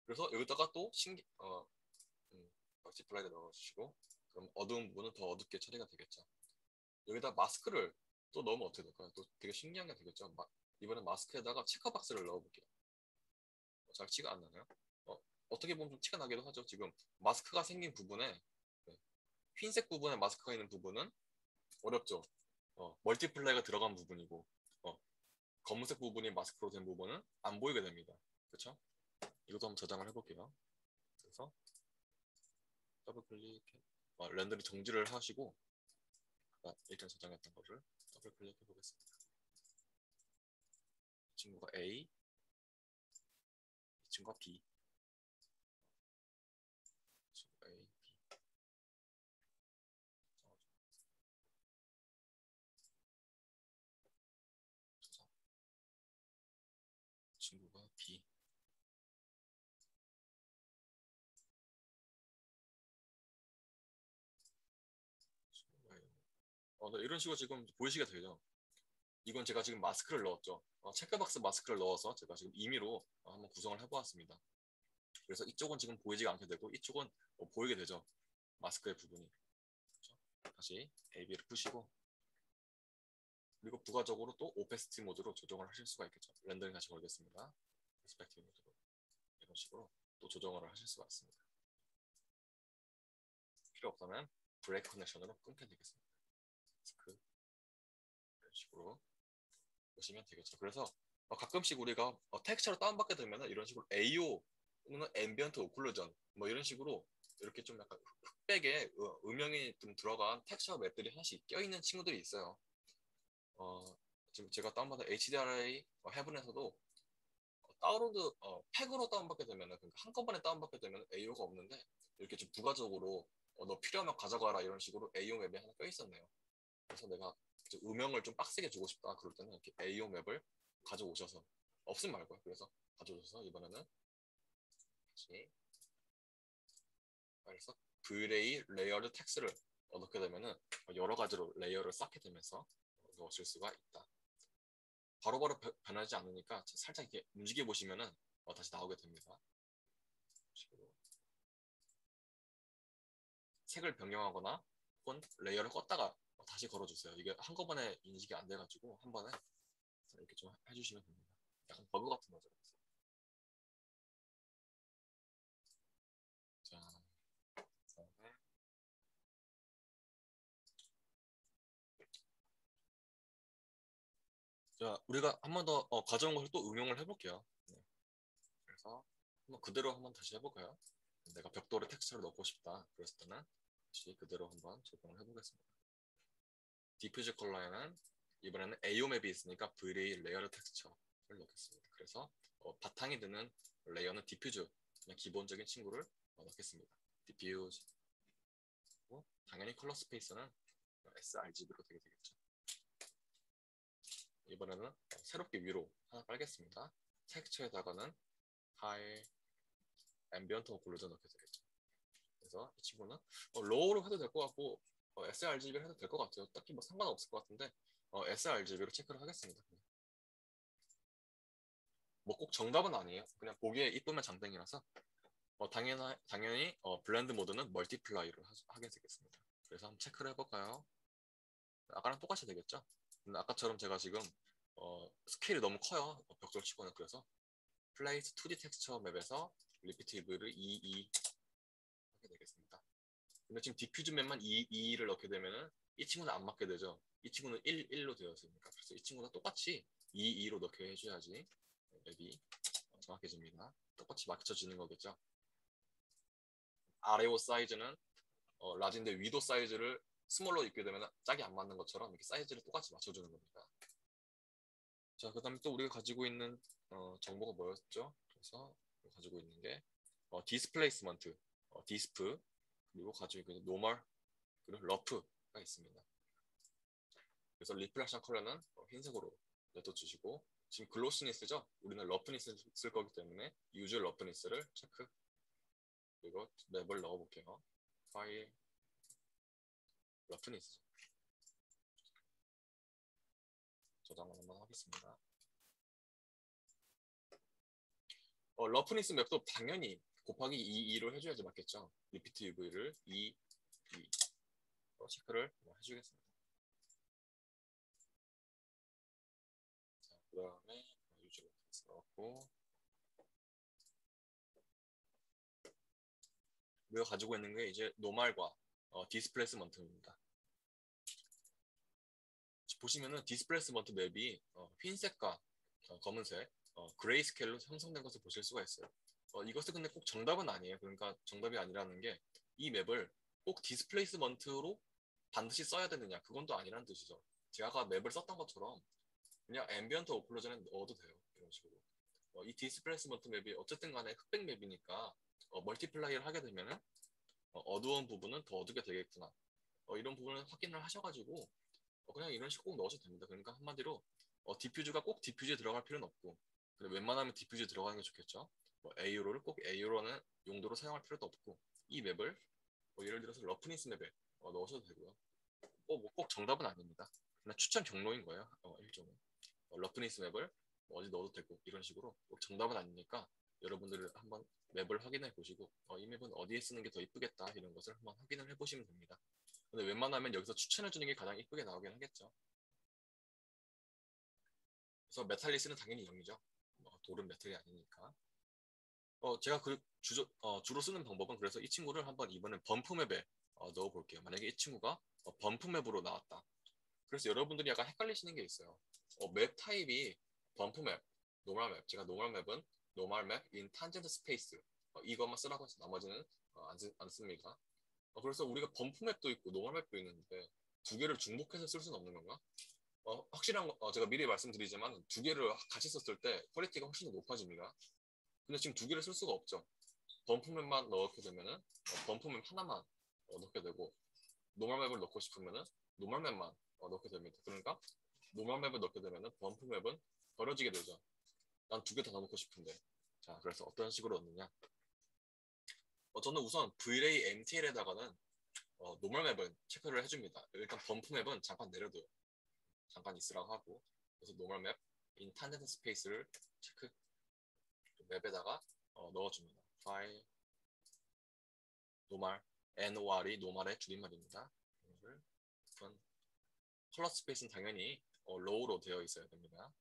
그래서 여기다가 또 멀티플라이드 넣어주시고 그럼 어두운 부분은 더 어둡게 처리가 되겠죠. 여기다 마스크를 또 넣으면 어떻게 될까요? 또 되게 신기한 게 되겠죠. 이번엔 마스크에다가 체커박스를 넣어볼게요. 잘 티가 안 나나요? 어떻게 보면 좀 티가 나기도 하죠. 지금 마스크가 생긴 부분에 네, 흰색 부분에 마스크가 있는 부분은 어렵죠. 멀티플라이가 들어간 부분이고 검은색 부분이 마스크로 된 부분은 안 보이게 됩니다. 그렇죠? 이것도 한번 저장을 해볼게요. 그래서 더블 클릭 렌더링 정지를 하시고 일단 저장했던 거를 더블 클릭해 보겠습니다. 이 친구가 A, 이 친구가 B, 이 친구가 A, B. 저장. 이 친구가 B, 이 친구가 A. 네, 이런 식으로 지금 보이시게 되죠. 이건 제가 지금 마스크를 넣었죠. 체크박스 마스크를 넣어서 제가 지금 임의로 한번 구성을 해보았습니다. 그래서 이쪽은 지금 보이지가 않게 되고 이쪽은 보이게 되죠. 마스크의 부분이. 그렇죠? 다시 AB를 푸시고 그리고 부가적으로 또 오페시티 모드로 조정을 하실 수가 있겠죠. 렌더링 다시 걸겠습니다. 퍼스펙티브 모드로 이런 식으로 또 조정을 하실 수가 있습니다. 필요 없다면 브레이크 커넥션으로 끊게 되겠습니다. 이런 식으로 보시면 되겠죠. 그래서 가끔씩 우리가 텍스처를 다운받게 되면 이런 식으로 AO 또는 앰비언트 오클루전 뭐 이런 식으로 이렇게 좀 약간 흑백에 음영이 좀 들어간 텍스처 맵들이 하나씩 껴있는 친구들이 있어요. 지금 제가 다운받은 HDRI 헤븐에서도 다운로드 팩으로 다운받게 되면 그러니까 한꺼번에 다운받게 되면 AO가 없는데 이렇게 좀 부가적으로 너 필요하면 가져가라 이런 식으로 AO 맵이 하나 껴있었네요. 그래서 내가 음영을 좀 빡세게 주고 싶다. 그럴 때는 이렇게 AO 맵을 가져오셔서 없음 말고요. 그래서 가져오셔서 이번에는 다시 그래서 브레이 레이어드 텍스를 넣게 되면은 여러 가지로 레이어를 쌓게 되면서 넣으실 수가 있다. 바로바로 변하지 않으니까 살짝 이렇게 움직여 보시면은 다시 나오게 됩니다. 색을 변경하거나 혹은 레이어를 껐다가 다시 걸어주세요. 이게 한꺼번에 인식이 안 돼가지고 한 번에 이렇게 좀 해주시면 됩니다. 약간 버그 같은 거죠. 자, 그다음에 자, 우리가 한 번 더 가져온 것을 또 응용을 해볼게요. 네. 그래서 한번 그대로 한번 다시 해볼까요? 내가 벽돌에 텍스처를 넣고 싶다. 그랬을 때는 다시 그대로 한번 적용을 해보겠습니다. 디퓨즈 컬러에는 이번에는 AO 맵이 있으니까 V-Ray 레이어드 텍스처를 넣겠습니다. 그래서 바탕이 되는 레이어는 디퓨즈, 그냥 기본적인 친구를 넣겠습니다. 디퓨즈. 당연히 컬러 스페이스는 sRGB로 되게 되겠죠. 이번에는 새롭게 위로 하나 빨겠습니다. 텍스처에다가는 하이 앰비언트 오클루전 넣게 되겠죠. 그래서 이 친구는 로우로 해도 될 것 같고 sRGB로 해도 될 것 같아요. 딱히 뭐 상관없을 것 같은데 sRGB로 체크를 하겠습니다. 뭐 꼭 정답은 아니에요. 그냥 보기에 이쁘면 장땡이라서 당연히 블렌드 모드는 멀티플라이를 하게 되겠습니다. 그래서 한번 체크를 해볼까요? 아까랑 똑같이 되겠죠? 근데 아까처럼 제가 지금 스케일이 너무 커요. 벽돌 치고는. 그래서 플레이스 2D 텍스처 맵에서 리피티브를 22 하게 되겠습니다. 근데 지금 디퓨즈 맵만 22를 넣게 되면은 이 친구는 안 맞게 되죠. 이 친구는 1로 되어 있으니까. 그래서 이 친구는 똑같이 22로 넣게 해줘야지 맵이 정확해집니다. 똑같이 맞춰지는 거겠죠. 아래호 사이즈는 라지인데 위도 사이즈를 스몰로 입게 되면 짝이 안 맞는 것처럼 이렇게 사이즈를 똑같이 맞춰주는 겁니다. 자, 그 다음에 또 우리가 가지고 있는 정보가 뭐였죠? 그래서 가지고 있는 게 디스플레이스먼트, 디스프, 그리고 가지고 있는 노멀, 그리고 러프가 있습니다. 그래서 리플렉션 컬러는 흰색으로 냅둬주시고 지금 글로시니스죠? 우리는 러프니스 쓸 거기 때문에 유즈 러프니스를 체크 그리고 맵을 넣어볼게요. 파일 러프니스 저장을 한번 하겠습니다. 러프니스 맵도 당연히 곱하기 2로 해줘야지 맞겠죠. 리피트 UV를 2, 2 체크를 해주겠습니다. 자, 그 다음에 유즈 러프니스 넣었고 우리가 가지고 있는 게 이제 노말과 디스플레이스먼트입니다. 보시면은 디스플레이스먼트 맵이 흰색과 검은색, 그레이 스케일로 형성된 것을 보실 수가 있어요. 이것은 근데 꼭 정답은 아니에요. 그러니까 정답이 아니라는 게 이 맵을 꼭 디스플레이스먼트로 반드시 써야 되느냐 그건 또 아니라는 뜻이죠. 제가 아까 맵을 썼던 것처럼 그냥 앰비언트 오클루전에 넣어도 돼요. 이런 식으로. 이 디스플레이스먼트 맵이 어쨌든 간에 흑백 맵이니까 멀티플라이를 하게 되면은 어두운 부분은 더 어둡게 되겠구나. 이런 부분을 확인을 하셔가지고 그냥 이런 식으로 꼭 넣으셔도 됩니다. 그러니까 한마디로 디퓨즈가 꼭 디퓨즈에 들어갈 필요는 없고 웬만하면 디퓨즈에 들어가는 게 좋겠죠. AU로를 꼭 AU로는 용도로 사용할 필요도 없고 이 맵을 예를 들어서 러프니스 맵에 넣으셔도 되고요. 뭐꼭 정답은 아닙니다. 그냥 추천 경로인 거예요. 일종의 러프니스 맵을 어디 넣어도 되고 이런 식으로 꼭 정답은 아니니까 여러분들을 한번 맵을 확인해 보시고 이 맵은 어디에 쓰는 게 더 이쁘겠다 이런 것을 한번 확인을 해보시면 됩니다. 근데 웬만하면 여기서 추천해 주는 게 가장 이쁘게 나오긴 하겠죠. 그래서 메탈리스는 당연히 0이죠. 돌은 메탈이 아니니까. 제가 주로 쓰는 방법은 그래서 이 친구를 한번 이번엔 범프 맵에 넣어볼게요. 만약에 이 친구가 범프 맵으로 나왔다. 그래서 여러분들이 약간 헷갈리시는 게 있어요. 맵 타입이 범프 맵, 노멀 맵. 제가 노멀 맵은 노멀 맵 인 탄젠트 스페이스 이것만 쓰라고 해서 나머지는 안 씁니다. 그래서 우리가 범프 맵도 있고 노멀 맵도 있는데 두 개를 중복해서 쓸 수는 없는 건가? 확실한 거, 제가 미리 말씀드리지만 두 개를 같이 썼을 때 퀄리티가 훨씬 더 높아집니다. 근데 지금 두 개를 쓸 수가 없죠. 범프맵만 넣게 되면은 범프맵 하나만 넣게 되고 노멀 맵을 넣고 싶으면은 노멀 맵만 넣게 됩니다. 그러니까 노멀 맵을 넣게 되면은 범프 맵은 버려지게 되죠. 난 두 개 다 넣고 싶은데. 자, 그래서 어떤 식으로 넣느냐? 저는 우선 V-Ray MTL에다가는 노멀 맵은 체크를 해줍니다. 일단 범프 맵은 잠깐 내려둬요. 잠깐 있으라고 하고. 그래서 노멀 맵, 인탄젠트 스페이스를 체크 맵에다가 넣어줍니다. 파일, 노멀, NOR이 노멀의 줄임말입니다. 컬러 스페이스는 당연히 로우로 되어 있어야 됩니다.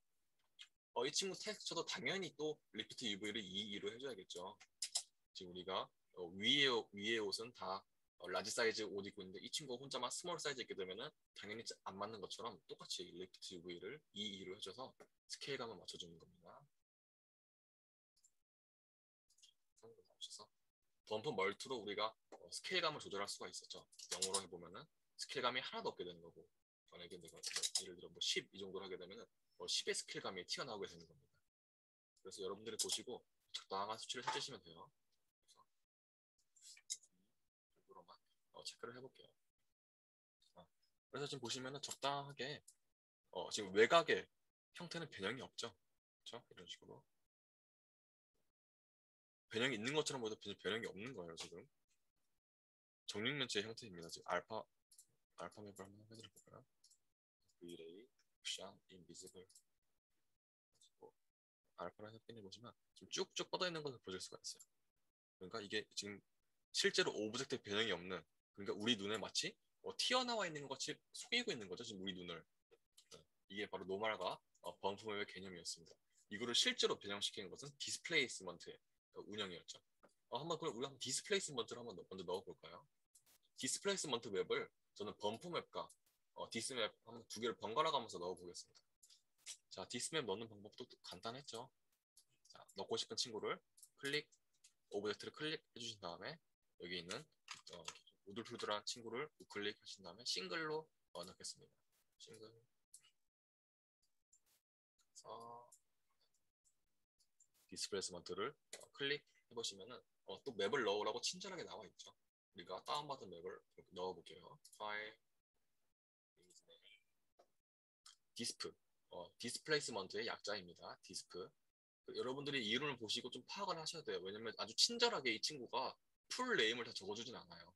이 친구 텍스처도 당연히 또 리프트 UV를 2로 해줘야겠죠. 지금 우리가 위에 옷은 다 라지 사이즈 옷 입고 있는데 이 친구가 혼자만 스몰 사이즈 입게 되면은 당연히 안 맞는 것처럼 똑같이 리프트 UV를 2로 해줘서 스케일감을 맞춰주는 겁니다. 범프 멀투로 우리가 스케일감을 조절할 수가 있었죠. 영어로 해보면은 스케일감이 하나도 없게 되는 거고 만약에 내가 예를 들어 뭐 10 이 정도로 하게 되면은 10의 스케일감이 튀어나오게 되는 겁니다. 그래서 여러분들이 보시고 적당한 수치를 찾으시면 돼요. 정도로만 체크를 해볼게요. 그래서 지금 보시면은 적당하게 지금 외곽의 형태는 변형이 없죠. 그렇죠? 이런 식으로 변형이 있는 것처럼 보여도 변형이 없는 거예요. 지금 정육면체의 형태입니다. 지금 알파 맵을 한번 해드려 볼까요? V-Ray, 옵션, 인비지블 알파를 해석해 보시면 지금 쭉쭉 뻗어 있는 것을 보실 수가 있어요. 그러니까 이게 지금 실제로 오브젝트 변형이 없는 그러니까 우리 눈에 마치 튀어나와 있는 것 같이 속이고 있는 거죠. 지금 우리 눈을 이게 바로 노멀과 범프맵의 개념이었습니다. 이거를 실제로 변형시키는 것은 디스플레이스먼트의 운영이었죠. 한번 그럼 우리 한번 디스플레이스먼트를 한번 먼저 넣어볼까요? 디스플레이스먼트 맵을 저는 범프맵과 디스맵 한번 두 개를 번갈아 가면서 넣어보겠습니다. 자, 디스맵 넣는 방법도 간단했죠. 자, 넣고 싶은 친구를 오브젝트를 클릭해 주신 다음에 여기 있는 우들투들한 친구를 우클릭 하신 다음에 싱글로 넣겠습니다. 싱글 디스플레이스먼트를 클릭해 보시면은 또 맵을 넣으라고 친절하게 나와 있죠. 우리가 다운받은 맵을 넣어 볼게요. 파일 디스프 디스플레이스먼트의 약자입니다. 디스프 여러분들이 이 이름을 보시고 좀 파악을 하셔야 돼요. 왜냐면 아주 친절하게 이 친구가 풀 네임을 다 적어주진 않아요.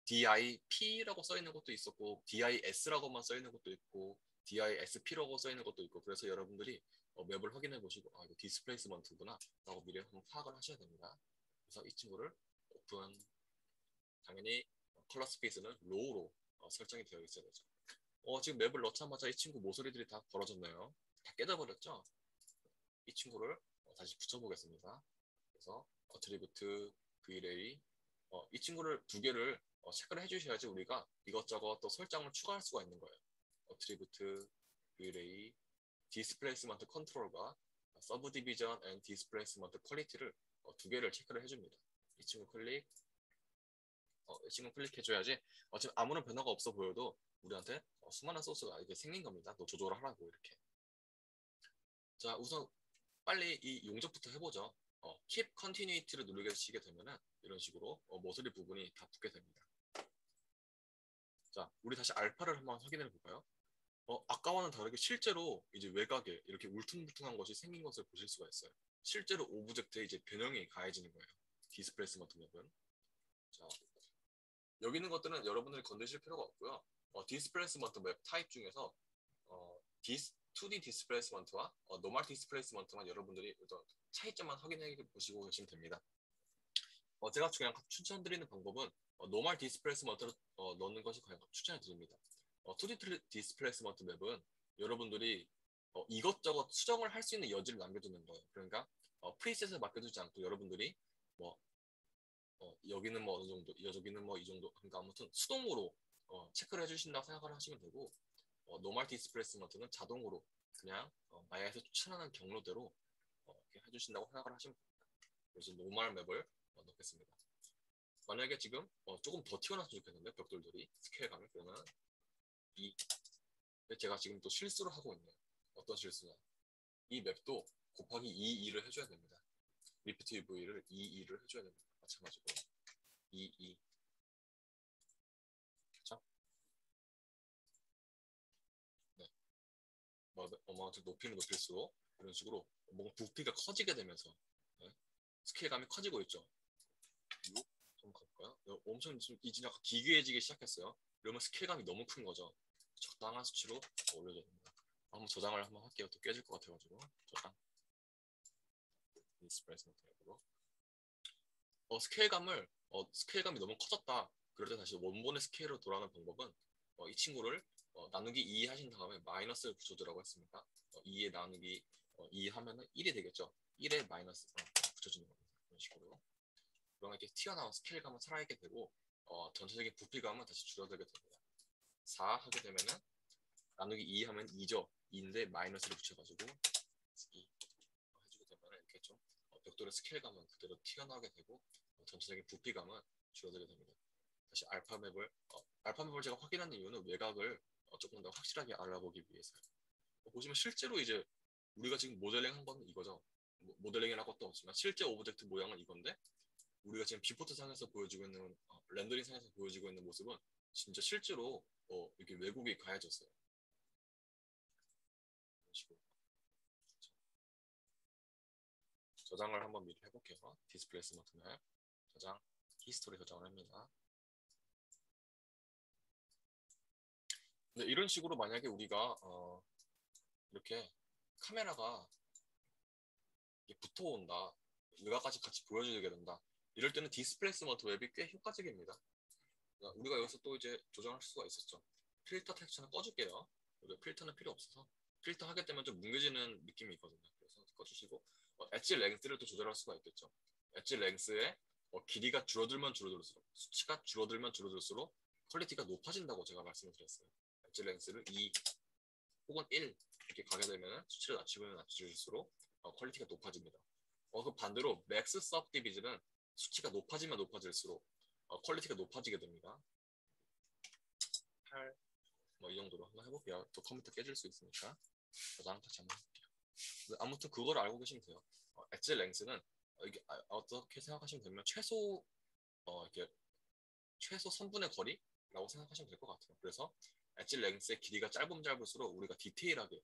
DIP라고 써 있는 것도 있었고 DIS라고만 써 있는 것도 있고 DISP라고 써 있는 것도 있고 그래서 여러분들이 맵을 확인해 보시고 이거 디스플레이스먼트구나 라고 미리 한번 파악을 하셔야 됩니다. 그래서 이 친구를 오픈 당연히 컬러 스페이스는 로우로 설정이 되어 있어야 되죠. 지금 맵을 넣자마자 이 친구 모서리들이 다 벌어졌네요. 다 깨져버렸죠? 이 친구를 다시 붙여보겠습니다. 그래서 어트리뷰트 V-Ray 이 친구를 두 개를 체크를 해주셔야지 우리가 이것저것 또 설정을 추가할 수가 있는 거예요. 어트리뷰트 V-Ray 디스플레이스먼트 컨트롤과 서브 디비전 앤 디스플레이스먼트 퀄리티를 두 개를 체크를 해줍니다. 이 친구 이 친구 클릭해줘야지 지금 아무런 변화가 없어 보여도 우리한테 수많은 소스가 이게 생긴 겁니다. 너 조절을 하라고 이렇게. 자, 우선 빨리 이 용접부터 해보죠. Keep Continuity를 누르시게 되면은 이런 식으로 모서리 부분이 다 붙게 됩니다. 자, 우리 다시 알파를 한번 확인해 볼까요? 아까와는 다르게 실제로 이제 외곽에 이렇게 울퉁불퉁한 것이 생긴 것을 보실 수가 있어요. 실제로 오브젝트에 이제 변형이 가해지는 거예요. 디스플레이스먼트 맵은. 자, 여기 있는 것들은 여러분들이 건드실 필요가 없고요. 디스플레이스먼트 맵 타입 중에서 2D 디스플레이스먼트와 노멀 디스플레이스먼트만 여러분들이 차이점만 확인해 보시고 계시면 됩니다. 제가 그냥 추천드리는 방법은 노멀 디스플레이스먼트를 넣는 것이 그냥 추천해 드립니다. 2D 디스플레이스먼트 맵은 여러분들이 이것저것 수정을 할 수 있는 여지를 남겨두는 거예요. 그러니까 프리셋을 맡겨두지 않고 여러분들이 뭐 여기는 뭐 어느 정도, 여기는 뭐 이 정도, 그러니까 아무튼 수동으로 체크를 해주신다고 생각을 하시면 되고 노멀 디스플레이스먼트는 자동으로 그냥 마야에서 추천하는 경로대로 이렇게 해주신다고 생각을 하시면 됩니다. 그래서 노멀 맵을 넣겠습니다. 만약에 지금 조금 더 튀어나왔으면 좋겠는데 벽돌들이 스케일감이 그러면 이 제가 지금 또 실수를 하고 있네요. 어떤 실수냐? 이 맵도 곱하기 2를 해줘야 됩니다. 리프트 UV를 2를 해줘야 됩니다. 마찬가지로 2. 그렇죠? 뭐 어마운트 높이면 높일수록 이런 식으로 뭔가 부피가 커지게 되면서 네? 스케일감이 커지고 있죠. 6 좀 가볼까요? 엄청 좀 이제 약간 기괴해지기 시작했어요. 이러면 스케일감이 너무 큰 거죠. 적당한 수치로 올려줘야 됩니다. 한번 저장을 한번 할게요. 또 깨질 것 같아가지고 저장. 디스플레이스 모드로 스케일감이 너무 커졌다. 그럴 때 다시 원본의 스케일로 돌아가는 방법은 이 친구를 나누기 2 하신 다음에 마이너스를 붙여주라고 했습니다. 2에 나누기 2 하면은 1이 되겠죠. 1에 마이너스 붙여주는 겁니다. 이런 식으로. 그러면 이렇게 튀어나온 스케일감은 살아있게 되고 전체적인 부피감은 다시 줄어들게 됩니다. 4 하게 되면은 나누기 2 하면 2죠. 2인데 마이너스를 붙여가지고 2 해주게 되면 이렇게 좀 벽돌의 스케일감은 그대로 튀어나오게 되고 전체적인 부피감은 줄어들게 됩니다. 다시 알파맵을 제가 확인하는 이유는 외곽을 조금 더 확실하게 알아보기 위해서요. 보시면 실제로 이제 우리가 지금 모델링 한 거는 이거죠. 모델링이라고 것도 없지만 실제 오브젝트 모양은 이건데 우리가 지금 비포트 상에서 보여지고 있는 렌더링 상에서 보여지고 있는 모습은 진짜 실제로 이렇게 왜곡이 가해졌어요. 이런 식으로. 저장을 한번 미리 해볼게요. 디스플레이스 버튼을 저장, 히스토리 저장을 합니다. 근데 이런 식으로 만약에 우리가 이렇게 카메라가 붙어온다, 외곽까지 같이 보여주게 된다. 이럴 때는 디스플레이스먼트 웹이 꽤 효과적입니다. 우리가 여기서 또 이제 조정할 수가 있었죠. 필터 텍스처는 꺼줄게요. 필터는 필요 없어서 필터 하게 되면 좀 뭉개지는 느낌이 있거든요. 그래서 꺼주시고 엣지 랭스를 또 조절할 수가 있겠죠. 엣지 랭스의 길이가 줄어들면 줄어들수록 수치가 줄어들면 줄어들수록 퀄리티가 높아진다고 제가 말씀을 드렸어요. 엣지 랭스를 2 혹은 1 이렇게 가게 되면 수치를 낮추면 낮출수록 퀄리티가 높아집니다. 그 반대로 맥스 서브 디비전은 수치가 높아지면 높아질수록 퀄리티가 높아지게 됩니다. 8, 이 정도로 한번 해볼게요. 또 컴퓨터 깨질 수 있으니까 저장 다시 한번 해볼게요. 아무튼 그걸 알고 계시면 돼요. 엣지 랭스는 이게 어떻게 생각하시면 되면 이렇게 최소 선분의 거리라고 생각하시면 될 것 같아요. 그래서 엣지 랭스의 길이가 짧으면 짧을수록 우리가 디테일하게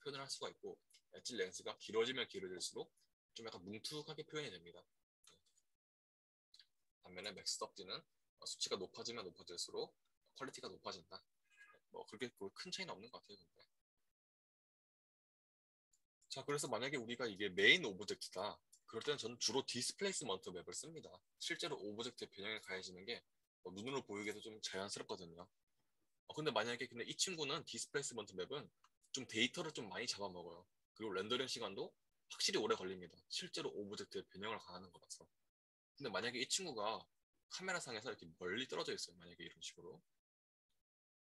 표현을 할 수가 있고 엣지 랭스가 길어지면 길어질수록 좀 약간 뭉툭하게 표현이 됩니다. 반면에 맥스 덥디는 수치가 높아지면 높아질수록 퀄리티가 높아진다. 그렇게 큰 차이는 없는 것 같아요. 근데. 자, 그래서 만약에 우리가 이게 메인 오브젝트다. 그럴 때는 저는 주로 디스플레이스먼트 맵을 씁니다. 실제로 오브젝트의 변형이 가해지는 게 눈으로 보이기도 좀 자연스럽거든요. 근데 이 친구는 디스플레이스먼트 맵은 좀 데이터를 좀 많이 잡아먹어요. 그리고 렌더링 시간도 확실히 오래 걸립니다. 실제로 오브젝트의 변형을 가하는 거라서. 근데 만약에 이 친구가 카메라상에서 이렇게 멀리 떨어져 있어요. 만약에 이런 식으로.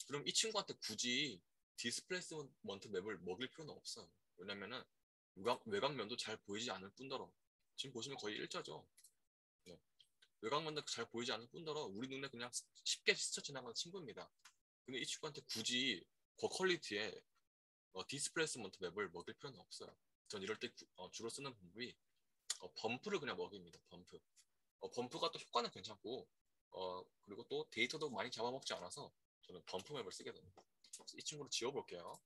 그럼 이 친구한테 굳이 디스플레이스먼트 맵을 먹일 필요는 없어요. 왜냐면은 외곽면도 잘 보이지 않을 뿐더러 지금 보시면 거의 일자죠. 네. 외곽면도 잘 보이지 않을 뿐더러 우리 눈에 그냥 쉽게 스쳐 지나가는 친구입니다. 근데 이 친구한테 굳이 고퀄리티의 디스플레이스먼트 맵을 먹일 필요는 없어요. 전 이럴 때 주로 쓰는 방법이 범프를 그냥 먹입니다. 범프. 범프가 또 효과는 괜찮고 그리고 또 데이터도 많이 잡아먹지 않아서 저는 범프 맵을 쓰게 됩니다. 이 친구를 지워볼게요.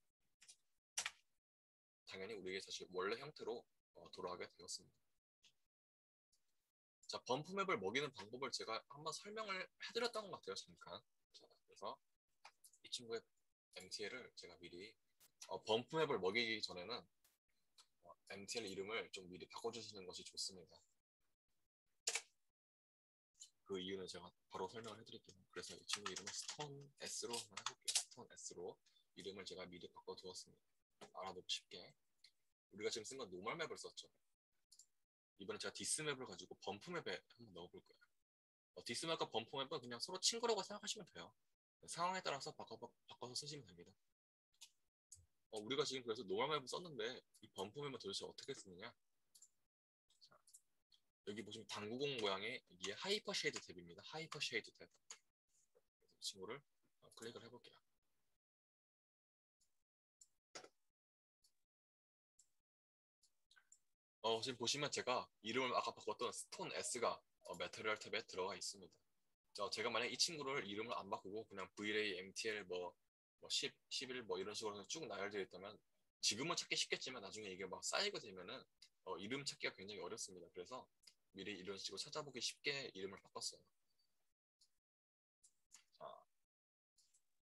당연히 우리에게 다시 원래 형태로 돌아가게 되었습니다. 자, 범프 맵을 먹이는 방법을 제가 한번 설명을 해드렸던 것 같아요. 잠깐. 자, 그래서 이 친구의 MTL을 제가 미리 범프 맵을 먹이기 전에는 MTL 이름을 좀 미리 바꿔주시는 것이 좋습니다. 그 이유는 제가 바로 설명을 해드릴게요. 그래서 이 친구 이름은 스톤 S로 한번 해볼게요. 스톤 S로 이름을 제가 미리 바꿔두었습니다. 알아보기 쉽게. 우리가 지금 쓴 건 노멀 맵을 썼죠. 이번에 제가 디스 맵을 가지고 범프 맵에 한번 넣어볼 거예요. 디스 맵과 범프 맵은 그냥 서로 친구라고 생각하시면 돼요. 상황에 따라서 바꿔서 쓰시면 됩니다. 우리가 지금 그래서 노멀 맵을 썼는데 이 범프 맵은 도대체 어떻게 쓰느냐? 자, 여기 보시면 당구공 모양의 이게 하이퍼 쉐이드 탭입니다. 하이퍼 쉐이드 탭. 이 친구를 클릭을 해볼게요. 지금 보시면 제가 이름을 아까 바꿨던 스톤 S가 메테리얼 탭에 들어가 있습니다. 제가 만약 이 친구를 이름을 안 바꾸고 그냥 VLA, MTL 10, 11 이런 식으로 쭉 나열되어 있다면 지금은 찾기 쉽겠지만 나중에 이게 막 쌓이게 되면은 이름 찾기가 굉장히 어렵습니다. 그래서 미리 이런 식으로 찾아보기 쉽게 이름을 바꿨어요. 자,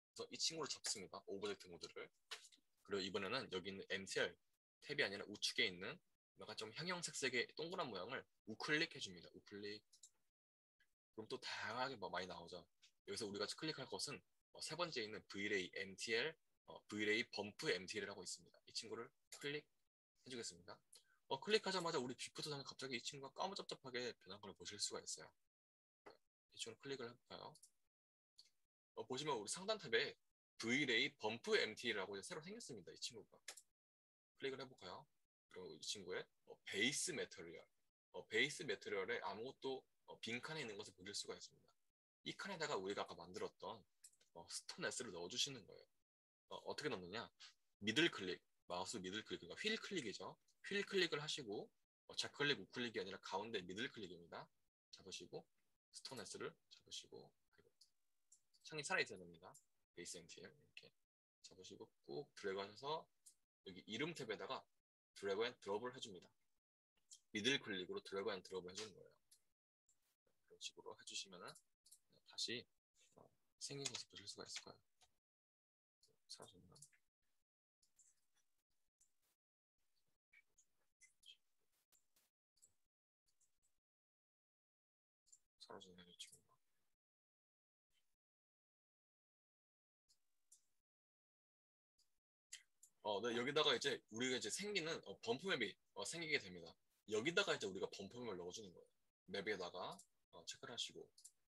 그래서 이 친구를 잡습니다. 오브젝트 모드를. 그리고 이번에는 여기 있는 MTR 탭이 아니라 우측에 있는 약간 좀 형형색색의 동그란 모양을 우클릭 해줍니다. 우클릭. 그럼 또 다양하게 뭐 많이 나오죠. 여기서 우리가 클릭할 것은 세 번째 있는 Vray MTL, Vray 범프 MTL이라고 있습니다. 이 친구를 클릭해주겠습니다. 클릭하자마자 우리 뷰포트상에 갑자기 이 친구가 까무잡잡하게 변한 걸 보실 수가 있어요. 이 친구를 클릭을 해볼까요? 보시면 우리 상단 탭에 Vray 범프 MTL이라고 새로 생겼습니다. 이 친구가. 클릭을 해볼까요? 그리고 이 친구의 베이스 매터리얼. 베이스 매터리얼에 아무것도 빈 칸에 있는 것을 보실 수가 있습니다. 이 칸에다가 우리가 아까 만들었던 스톤 S를 넣어주시는 거예요. 어떻게 넣느냐? 미들 클릭, 마우스 미들 클릭, 그러니까 휠 클릭이죠. 휠 클릭을 하시고 좌클릭, 우클릭이 아니라 가운데 미들 클릭입니다. 잡으시고 스톤 S를 잡으시고 그리고 창이 살아있어야 됩니다. 베이스 MTL 이렇게 잡으시고 꾹 드래그 하셔서 여기 이름 탭에다가 드래그 앤 드롭을 해줍니다. 미들 클릭으로 드래그 앤 드롭을 해주는 거예요. 이런 식으로 해주시면은 다시 생긴 모습 보실 수가 있을 거예요. 사라졌나? 사라졌네, 이 친구가. 네, 여기다가 이제 우리가 이제 생기는 범프 맵이 생기게 됩니다. 여기다가 이제 우리가 범프 맵을 넣어주는 거예요. 맵에다가 체크를 하시고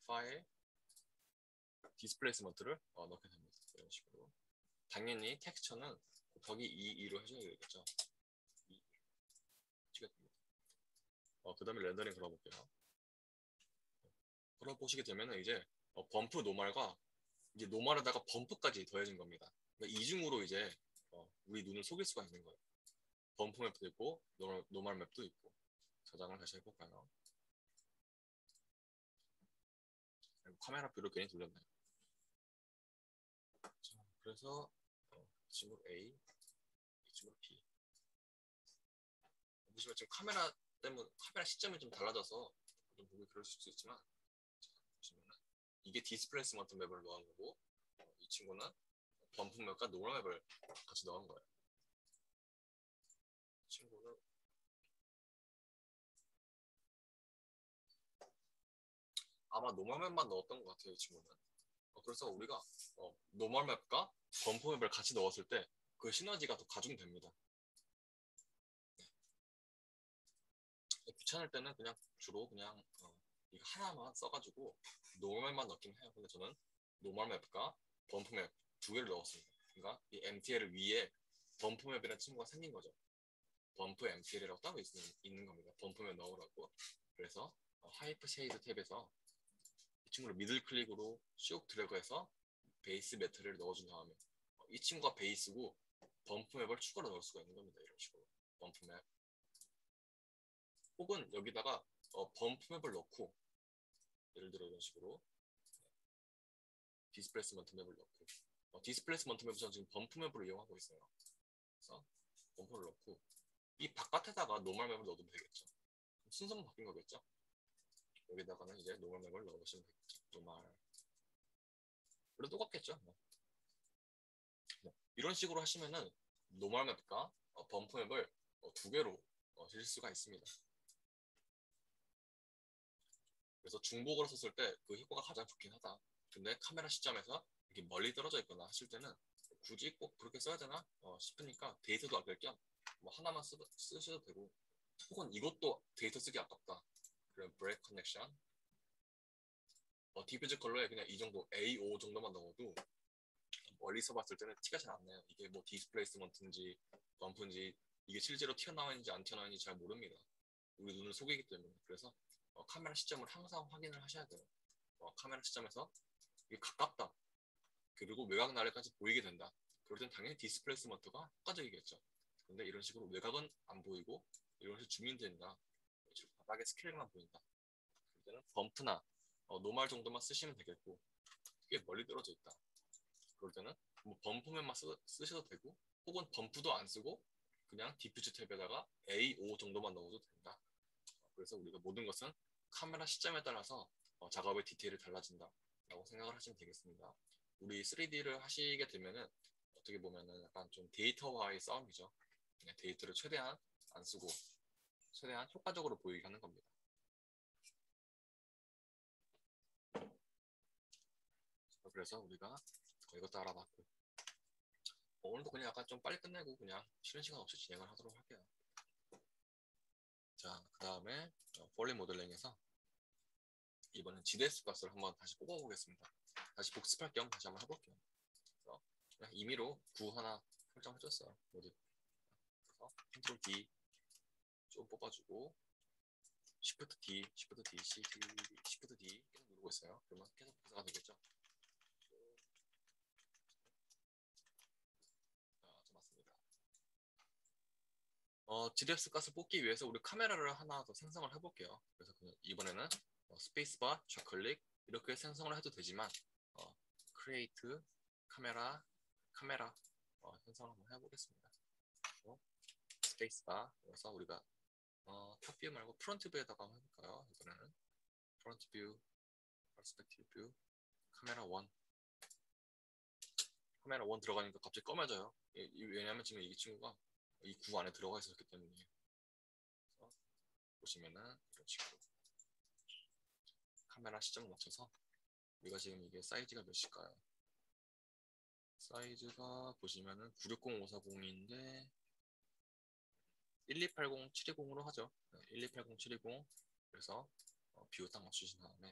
파일, 디스플레이스먼트를 넣게 됩니다. 이런 식으로. 당연히 텍스처는 곱하기 2로 해줘야 되겠죠. 2 찍어줍니다. 그 다음에 렌더링 걸어볼게요. 걸어보시게 되면은 이제 범프 노멀과 이제 노멀에다가 범프까지 더해진 겁니다. 그러니까 이중으로 이제 우리 눈을 속일 수가 있는 거예요. 범프 맵도 있고 노멀 맵도 있고. 저장을 다시 해볼까요? 카메라 뷰를 괜히 돌렸네요. 자, 그래서 이 친구 A, 이 친구 B. 보시면 지금 카메라 때문에 카메라 시점이 좀 달라져서 좀 보기 그럴 수도 있지만 자, 보시면은 이게 디스플레이스먼트 맵을 넣은 거고 이 친구는 범프 맵과 노멀 맵을 같이 넣은 거예요. 이 친구는 아마 노멀 맵만 넣었던 것 같아요. 이 친구는. 그래서 우리가 노멀 맵과 범프 맵을 같이 넣었을 때 그 시너지가 더 가중됩니다. 귀찮을 때는 그냥 주로 그냥 이거 하나만 써가지고 노멀만 넣긴 해요. 근데 저는 노멀 맵과 범프 맵 두 개를 넣었습니다. 그러니까 이 MTL을 위에 범프 맵이라는 친구가 생긴 거죠. 범프 MTL이라고 따로 있는 겁니다. 범프 맵 넣으라고. 그래서 하이프 쉐이드 탭에서 이 친구를 미들 클릭으로 쭉 드래그해서 베이스 매트를 넣어준 다음에 이 친구가 베이스고 범프 맵을 추가로 넣을 수가 있는 겁니다. 이런 식으로 범프 맵 혹은 여기다가 범프 맵을 넣고 예를 들어 이런 식으로 디스플레이스먼트 맵을 넣고 디스플레이스먼트 맵을 저는 지금 범프 맵으로 이용하고 있어요. 그래서 범프를 넣고 이 바깥에다가 노멀 맵을 넣어도 되겠죠. 순서만 바뀐 거겠죠. 여기다가는 이제 노멀 맵을 넣으시면 되겠죠. 노멀 그래도 똑같겠죠. 이런 식으로 하시면은 노멀 맵과 범프 맵을 두 개로 쓰실 수가 있습니다. 그래서 중복으로 썼을 때 그 효과가 가장 좋긴 하다. 근데 카메라 시점에서 이렇게 멀리 떨어져 있거나 하실 때는 굳이 꼭 그렇게 써야 되나 싶으니까 데이터도 아낄 겸 뭐 하나만 쓰셔도 되고 혹은 이것도 데이터 쓰기 아깝다. 그럼 브레이크 커넥션 디퓨즈 컬러에 그냥 이 정도 A5 정도만 넣어도 멀리서 봤을 때는 티가 잘 안 나요. 이게 뭐 디스플레이스먼트인지 범프인지 이게 실제로 튀어나오는지 안 튀어나오는지 잘 모릅니다. 우리 눈을 속이기 때문에. 그래서 카메라 시점을 항상 확인을 하셔야 돼요. 카메라 시점에서 이게 가깝다. 그리고 외곽 나래까지 보이게 된다. 그럴 땐 당연히 디스플레이스먼트가 효과적이겠죠. 근데 이런 식으로 외곽은 안 보이고 이런 식으로 줌인된다. 바닥에 스케일만 보인다. 그럴 때는 범프나 노멀 정도만 쓰시면 되겠고 꽤 멀리 떨어져 있다. 그럴 때는 뭐 범프면만 쓰셔도 되고 혹은 범프도 안 쓰고 그냥 디퓨즈 탭에다가 A5 정도만 넣어도 된다. 그래서 우리가 모든 것은 카메라 시점에 따라서 작업의 디테일이 달라진다라고 생각을 하시면 되겠습니다. 우리 3D를 하시게 되면은 어떻게 보면은 약간 좀 데이터와의 싸움이죠. 그냥 데이터를 최대한 안 쓰고 최대한 효과적으로 보이게 하는 겁니다. 그래서 우리가 이것도 알아봤고 오늘도 그냥 약간 좀 빨리 끝내고 그냥 쉬는 시간 없이 진행을 하도록 할게요. 자, 그 다음에 폴리 모델링에서 이번엔 GDS 값을 한번 다시 뽑아보겠습니다. 다시 복습할 겸 다시 한번 해볼게요. 그래서 그냥 임의로 9 하나 설정해줬어요. 모두. 그래서 컨트롤 D 좀 뽑아주고 Shift D, Shift D, Shift D 계속 누르고 있어요. 그러면 계속 복사가 되겠죠. 자, 맞습니다. GDS 값을 뽑기 위해서 우리 카메라를 하나 더 생성을 해볼게요. 그래서 이번에는 스페이스바, 좌클릭 이렇게 생성을 해도 되지만 create 카메라 생성을 한번 해보겠습니다. 스페이스바 그래서 우리가 탑뷰 말고 프론트 뷰에다가 한번 해볼까요? 이번에는 프론트 뷰, 퍼스펙티브 뷰, 카메라 1 카메라 1 들어가니까 갑자기 검해져요. 왜냐면 지금 이 친구가 이 구 안에 들어가 있었기 때문이에요. 보시면은 이런 식으로 카메라 시점을 맞춰서 우리가 지금 이게 사이즈가 몇일까요? 사이즈가 보시면은 960540인데 1280 720으로 하죠. 1280 720 그래서 뷰 딱 맞추신 다음에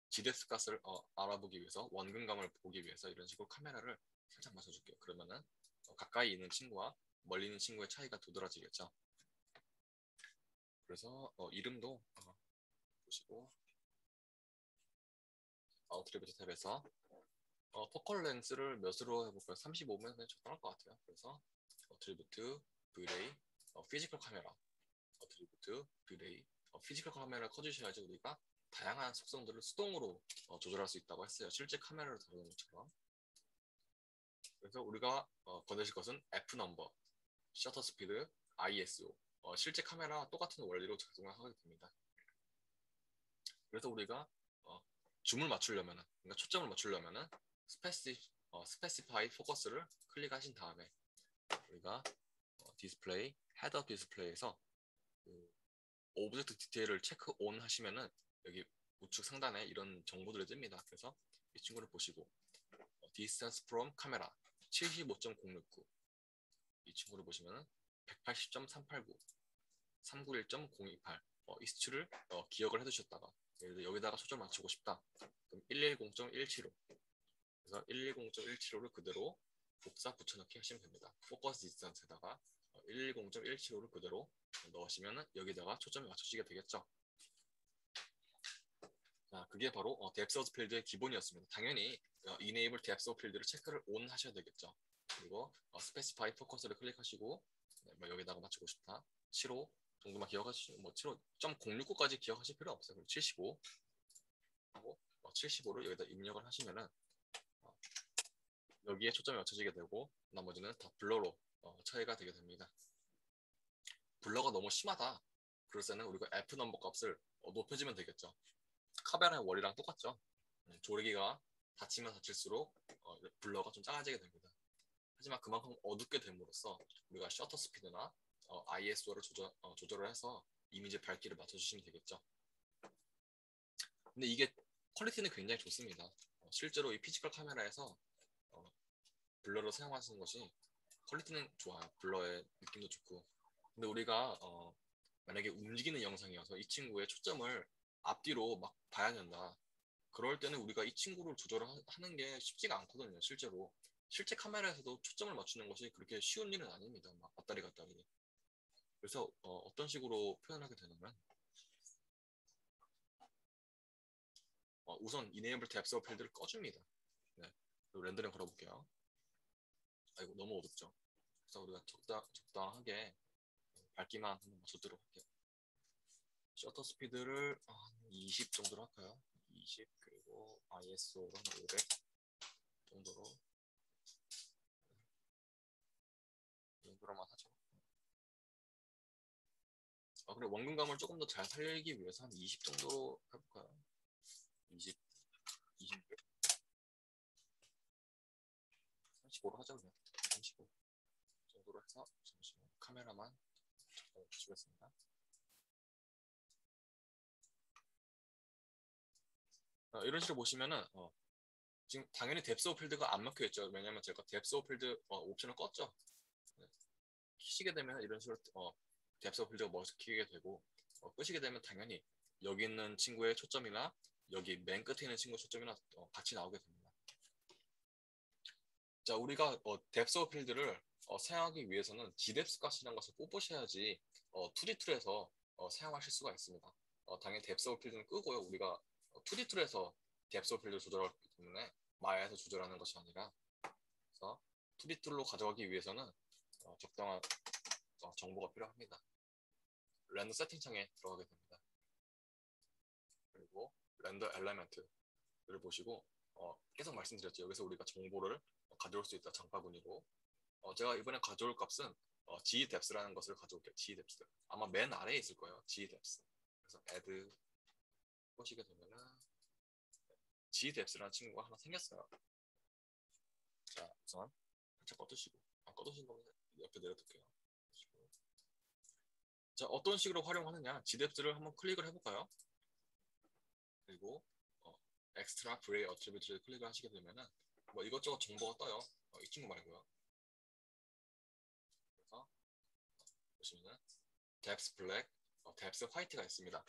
GDS 값을 알아보기 위해서 원근감을 보기 위해서 이런 식으로 카메라를 살짝 맞춰줄게요. 그러면은 가까이 있는 친구와 멀리 있는 친구의 차이가 두드러지겠죠. 그래서 이름도 보시고 아웃트리뷰트 탭에서 포컬 렌스를 몇으로 해볼까요? 35면 그냥 적당할 것 같아요. 그래서 어트리뷰트, Vray, 피지컬 카메라, 어트리뷰트, Vray, 피지컬 카메라 커주셔야지 우리가 다양한 속성들을 수동으로 조절할 수 있다고 했어요. 실제 카메라를 다루는 것처럼. 그래서 우리가 건드실 것은 F 넘버, 셔터 스피드, ISO, 실제 카메라 똑같은 원리로 작동을 하게 됩니다. 그래서 우리가 줌을 맞추려면은, 그러니까 초점을 맞추려면은 스페시파이 포커스를 클릭하신 다음에 우리가 디스플레이, 헤더 디스플레이에서 그 오브젝트 디테일을 체크 온 하시면은 여기 우측 상단에 이런 정보들이 뜹니다. 그래서 이 친구를 보시고 distance from 카메라 75.069 이 친구를 보시면은 180.389 391.028 이 수치를 기억을 해두셨다가 예를 들어 여기다가 초점 맞추고 싶다. 그럼 110.175 그래서 110.175를 그대로 복사 붙여넣기 하시면 됩니다. 포커스 디스턴스에다가 110.175를 그대로 넣으시면 여기다가 초점이 맞춰지게 되겠죠. 자, 그게 바로 depth of field의 기본이었습니다. 당연히 enable depth of field를 체크를 on 하셔야 되겠죠. 그리고 specify focus를 클릭하시고 네, 뭐 여기다가 맞추고 싶다. 75 정도만 기억하시고 뭐 75.069까지 기억하실 필요 없어요. 75 하고 75를 여기다 입력을 하시면은 여기에 초점이 맞춰지게 되고 나머지는 다 블러로 처리가 되게 됩니다. 블러가 너무 심하다. 그럴 때는 우리가 F 넘버 값을 높여주면 되겠죠. 카메라의 원리랑 똑같죠. 조리개가 닫히면 닫힐수록 블러가 좀 작아지게 됩니다. 하지만 그만큼 어둡게 됨으로써 우리가 셔터 스피드나 ISO를 조절을 해서 이미지 밝기를 맞춰주시면 되겠죠. 근데 이게 퀄리티는 굉장히 좋습니다. 실제로 이 피지컬 카메라에서 블러를 사용하시는 것이 퀄리티는 좋아요. 블러의 느낌도 좋고. 근데 우리가 만약에 움직이는 영상이어서 이 친구의 초점을 앞뒤로 막 봐야 된다. 그럴 때는 우리가 이 친구를 조절하는 게 쉽지가 않거든요. 실제로. 실제 카메라에서도 초점을 맞추는 것이 그렇게 쉬운 일은 아닙니다. 막 왔다리 갔다리. 그래서 떤 식으로 표현하게 되냐면 우선 Enable Depth of Field를 꺼줍니다. 네. 그리고 렌더링 걸어볼게요. 아이고 너무 어둡죠. 그래서 우리가 적당하게 밝기만 한번 맞춰도록 할게요. 셔터 스피드를 20 정도로 할까요? 20 그리고 ISO로 500 정도로 정도로만 하죠. 그리고 원근감을 조금 더 잘 살리기 위해서 한 20 정도로 해볼까요? 20, 20, 35로 하죠 그냥. 35 정도로 해서 잠시만 카메라만 주겠습니다. 이런 식으로 보시면은 지금 당연히 뎁스 오브 필드가 안 먹혀 있죠. 왜냐면 제가 뎁스 오브 필드 옵션을 껐죠. 네. 키시게 되면 이런 식으로 뎁스 오브 필드가 먹히게 되고 끄시게 되면 당연히 여기 있는 친구의 초점이나 여기 맨 끝에 있는 친구의 초점이나 같이 나오게 됩니다. 자, 우리가 뎁스 오브 필드를 사용하기 위해서는 gdepth 값이라는 것을 뽑으셔야지 2D 툴에서 사용하실 수가 있습니다. 당연히 뎁스 오브 필드는 끄고요. 우리가 2D 툴에서 뎁스 오브 필드를 조절하기 때문에 마야에서 조절하는 것이 아니라 그래서 2D 툴로 가져가기 위해서는 적당한 정보가 필요합니다. 렌더 세팅창에 들어가게 됩니다. 그리고 렌더 엘리멘트를 보시고 계속 말씀드렸죠. 여기서 우리가 정보를 가져올 수 있다. 장바구니로. 제가 이번에 가져올 값은 gdepth라는 것을 가져올게요. gdepth. 아마 맨 아래에 있을 거예요. gdepth. 그래서 add 보시게 되면은 gdepth라는 친구가 하나 생겼어요. 자, 우선 살짝 꺼두시고 꺼두신 거면 옆에 내려둘게요. 자, 어떤 식으로 활용하느냐? gdepth를 한번 클릭을 해볼까요? 그리고 엑스트라 브레이 어트리뷰트를 클릭을 하시게 되면은 뭐 이것저것 정보가 떠요. 이 친구 말고요. 그래서 보시면은 depth black, depth white가 있습니다.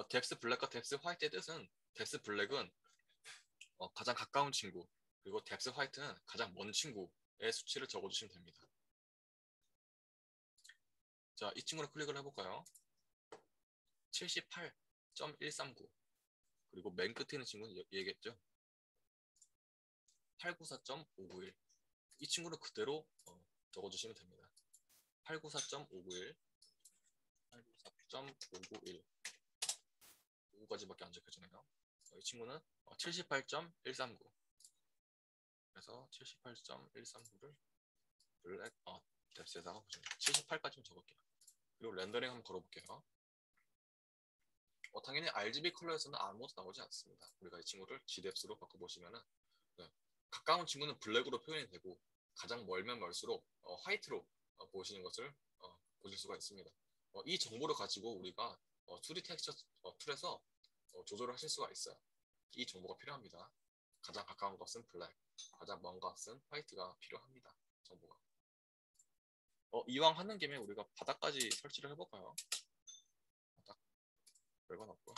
depth black과 depth white의 뜻은 depth black은 가장 가까운 친구, 그리고 depth white는 가장 먼 친구의 수치를 적어주시면 됩니다. 자, 이 친구를 클릭을 해볼까요? 78.139 그리고 맨 끝에 있는 친구는 얘겠죠? 894.591 이 친구를 그대로 적어주시면 됩니다. 894.591 894.591 5까지밖에 안 적혀지네요. 이 친구는 78.139 그래서 78.139를 블랙 뎁스에다가 보시면 78까지 적을게요. 그리고 렌더링 한번 걸어볼게요. 당연히 RGB 컬러에서는 아무것도 나오지 않습니다. 우리가 이 친구를 gdepth로 바꿔보시면은 네, 가까운 친구는 블랙으로 표현이 되고 가장 멀면 멀수록 화이트로 보시는 것을 보실 수가 있습니다. 이 정보를 가지고 우리가 2D 텍스처 툴에서 조절을 하실 수가 있어요. 이 정보가 필요합니다. 가장 가까운 값은 블랙, 가장 먼 값은 화이트가 필요합니다. 정보가. 이왕 하는 김에 우리가 바닥까지 설치를 해볼까요? 바닥 별건 없고.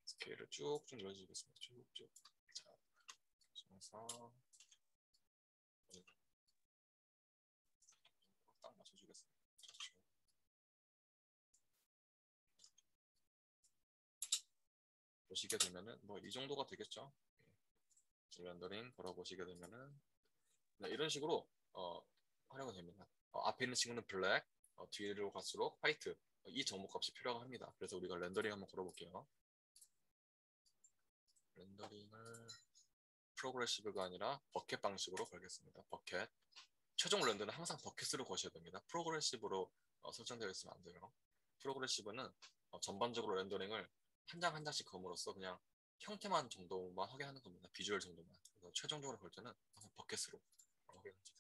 스케일을 쭉쭉 늘려주겠습니다. 쭉쭉. 자, 그래서 딱 맞춰주겠습니다. 보시게 되면은 뭐 이 정도가 되겠죠. 렌더링 걸어보시게 되면은 네, 이런 식으로 활용이 됩니다. 앞에 있는 친구는 블랙, 뒤로 갈수록 화이트 이 정보값이 필요합니다. 그래서 우리가 렌더링 한번 걸어볼게요. 렌더링을 프로그레시브가 아니라 버켓 방식으로 걸겠습니다. 버켓. 최종 렌더는 항상 버켓으로 거셔야 됩니다. 프로그레시브로 설정되어 있으면 안 돼요. 프로그레시브는 전반적으로 렌더링을 한 장 한 장씩 검으로써 그냥 형태만 정도만 확인하는 겁니다. 비주얼 정도만. 그래서 최종적으로 볼 때는 항상 버켓으로 확인하죠.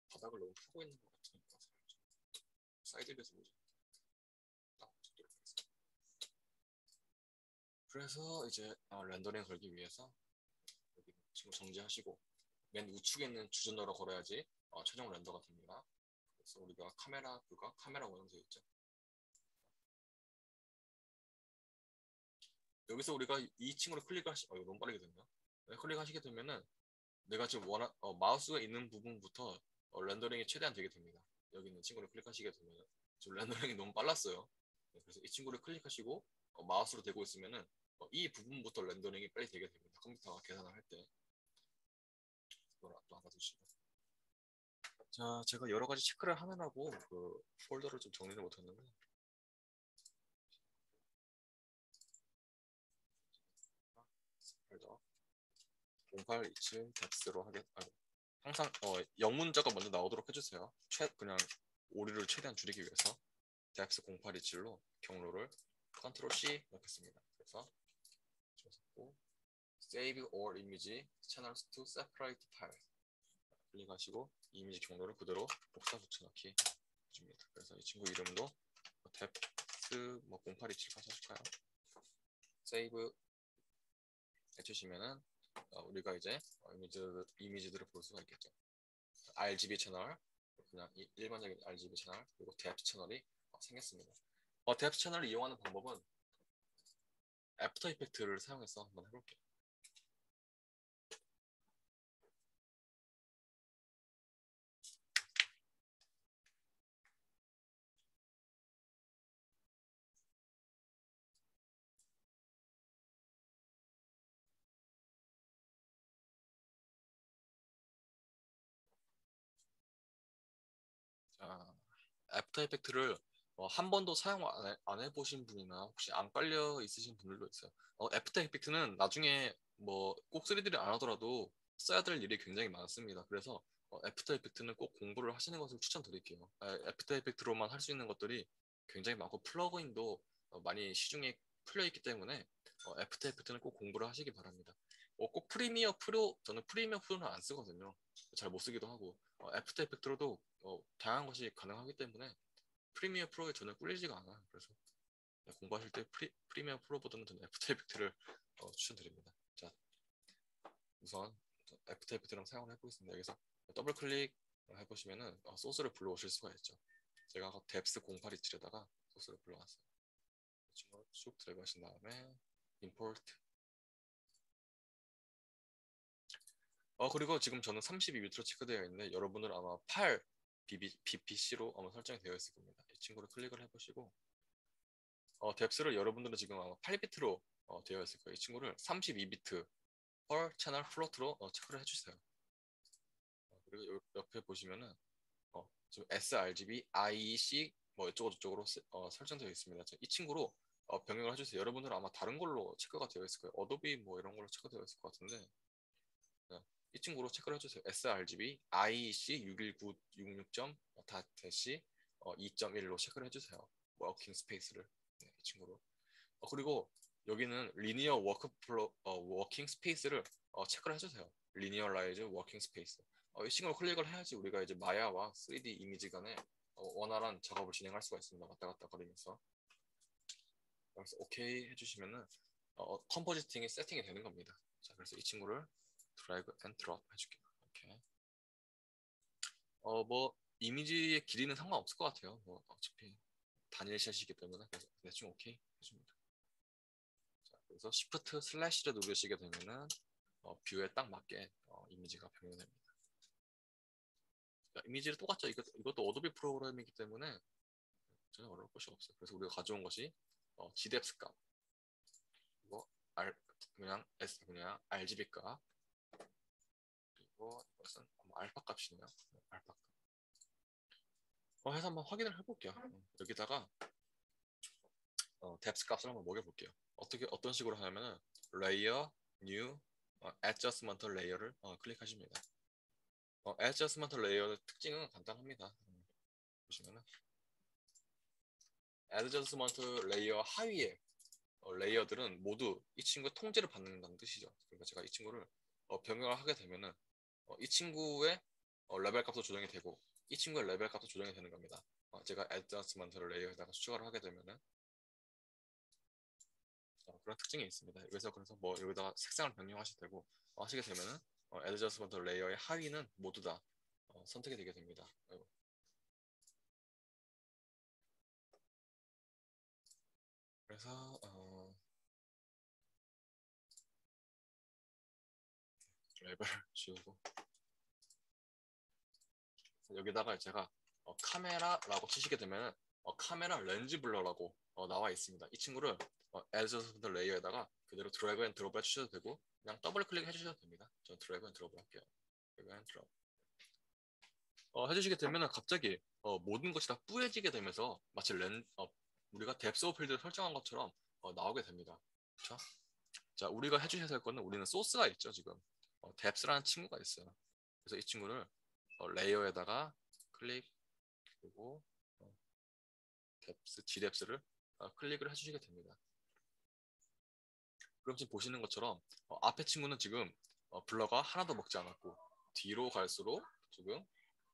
바닥을 너무 파고 있는 것 같으니까 사이드에서 보죠. 딱 찍도록 하겠습니다. 그래서 이제 렌더링 걸기 위해서 여기 지금 정지하시고 맨 우측에 있는 주전자로 걸어야지 최종 렌더가 됩니다. 그래서 우리가 카메라 뷰가 카메라 원형 되어 있죠. 여기서 우리가 이 친구를 이거 너무 빠르게 됐나? 네, 클릭하시게 되면은 내가 지금 마우스가 있는 부분부터 렌더링이 최대한 되게 됩니다. 여기 있는 친구를 클릭하시게 되면 지금 렌더링이 너무 빨랐어요. 네, 그래서 이 친구를 클릭하시고 마우스로 대고 있으면은 이 부분부터 렌더링이 빨리 되게 됩니다. 컴퓨터가 계산을 할 때. 이걸 또 알아두시고. 자, 제가 여러 가지 체크를 하느라고 그 폴더를 좀 정리를 못했는데 폴더 0827 뎁스로 하겠. 항상 영문자가 먼저 나오도록 해주세요. 그냥 오류를 최대한 줄이기 위해서 뎁스 0827로 경로를 컨트롤 C 넣겠습니다. 그래서 접고 Save all image channels to separate files 클릭하시고 이미지 경로를 그대로 복사 붙여넣기 해줍니다. 그래서 이 친구 이름도 뎁스 0827까지 해줄까요? 세이브 해주시면은 우리가 이제 이미지들을 볼 수가 있겠죠. RGB 채널, 그냥 일반적인 RGB 채널, 그리고 뎁스 채널이 생겼습니다. 뎁스 채널을 이용하는 방법은 애프터 이펙트를 사용해서 한번 해볼게요. 자, 애프터 이펙트를 한 번도 사용 안 해보신 분이나 혹시 안 깔려 있으신 분들도 있어요. 애프터 이펙트는 나중에 뭐 꼭 3D를 안 하더라도 써야 될 일이 굉장히 많습니다. 그래서 애프터 이펙트는 꼭 공부를 하시는 것을 추천드릴게요. 애프터 이펙트로만 할 수 있는 것들이 굉장히 많고 플러그인도 많이 시중에 풀려 있기 때문에 애프터 이펙트는 꼭 공부를 하시기 바랍니다. 꼭 프리미어 프로, 저는 프리미어 프로는 안 쓰거든요. 잘 못 쓰기도 하고 애프터 이펙트로도 다양한 것이 가능하기 때문에 프리미어 프로에 전혀 꿀리지가 않아요. 그래서 공부하실 때 프리미어 프로보다는 저는 애프터 이펙트를 추천드립니다. 자, 우선 애프터 이펙트랑 사용을 해보겠습니다. 여기서 더블 클릭 해보시면은 소스를 불러오실 수가 있죠. 제가 뎁스 0827에다가 소스를 불러왔어요. 지금 쭉 들어가신 다음에 import. 그리고 지금 저는 32비트로 체크되어 있는데 여러분은 아마 8 BPC로 아마 설정이 되어 있을 겁니다. 이 친구를 클릭을 해보시고 뎁스를 여러분들은 지금 아마 8비트로 되어 있을 거예요. 이 친구를 32비트 per 채널 플로트로 체크를 해주세요. 그리고 옆에 보시면은 지금 sRGB, IEC 뭐 이쪽으로 저쪽으로 설정되어 있습니다. 이 친구로 변경을 해주세요. 여러분들은 아마 다른 걸로 체크가 되어 있을 거예요. 어도비 뭐 이런 걸로 체크되어 있을 것 같은데 이 친구로 체크를 해주세요. sRGB, IEC 619.66.2.1로 체크를 해주세요. 워킹 스페이스를 이 친구로. 그리고 여기는 리니어 워킹 스페이스를 체크를 해주세요. 리니어라이즈 워킹 스페이스. 이 친구를 클릭을 해야지 우리가 이제 마야와 3D 이미지 간에 원활한 작업을 진행할 수가 있습니다. 왔다 갔다 거리면서. 그래서 오케이 해주시면은 컴포지팅이 세팅이 되는 겁니다. 자, 그래서 이 친구를 드래그 앤 드롭 해줄게요. 이렇게. 뭐 이미지의 길이는 상관없을 것 같아요. 뭐 어차피 단일샷이기 때문에 그래서 대충 오케이 해줍니다. 자, 그래서 Shift 슬래시를 누르시게 되면은 뷰에 딱 맞게 이미지가 변경됩니다. 자, 이미지를 똑같죠. 이것도 어도비 프로그램이기 때문에 전혀 어려울 것이 없어요. 그래서 우리가 가져온 것이 GDEPS 값, 그리고 그냥 RGB 값, 그리고 이것은 알파 값이네요. 알파 값. 해서 한번 확인을 해볼게요. 여기다가 뎁스 값을 한번 먹여볼게요. 어떤 식으로 하냐면은 레이어, 뉴, adjustment 레이어를 클릭하십니다. adjustment 레이어의 특징은 간단합니다. 보시면은 adjustment 레이어 하위에 레이어들은 모두 이 친구의 통제를 받는다는 뜻이죠. 그러니까 제가 이 친구를 변경을 하게 되면은 이 친구의 레벨 값도 조정이 되고 이 친구의 레벨 값도 조정이 되는 겁니다. 제가 adjustment 레이어에다가 추가를 하게 되면은 그런 특징이 있습니다. 그래서 뭐 여기다가 색상을 변경하셔도 되고 하시게 되면은 adjustment 레이어의 하위는 모두 다 선택이 되게 됩니다. 그래서 레벨 지우고 여기다가 제가 카메라라고 치시게 되면 카메라 렌즈 블러라고 나와 있습니다. 이 친구를 adjustment 레이어에다가 그대로 드래그 앤 드롭 해주셔도 되고 그냥 더블 클릭 해주셔도 됩니다. 저는 드래그 앤 드롭을 할게요. 드래그 앤 드롭 해주시게 되면 갑자기 모든 것이 다 뿌얘지게 되면서 마치 우리가 뎁스 오브 필드를 설정한 것처럼 나오게 됩니다. 그렇죠? 자, 우리가 해주셔야 할 거는 우리는 소스가 있죠, 지금. 뎁스라는 친구가 있어요. 그래서 이 친구를 레이어에다가 클릭, 그리고 뎁스, g뎁스를 클릭을 해주시게 됩니다. 그럼 지금 보시는 것처럼 앞에 친구는 지금 블러가 하나도 먹지 않았고 뒤로 갈수록 지금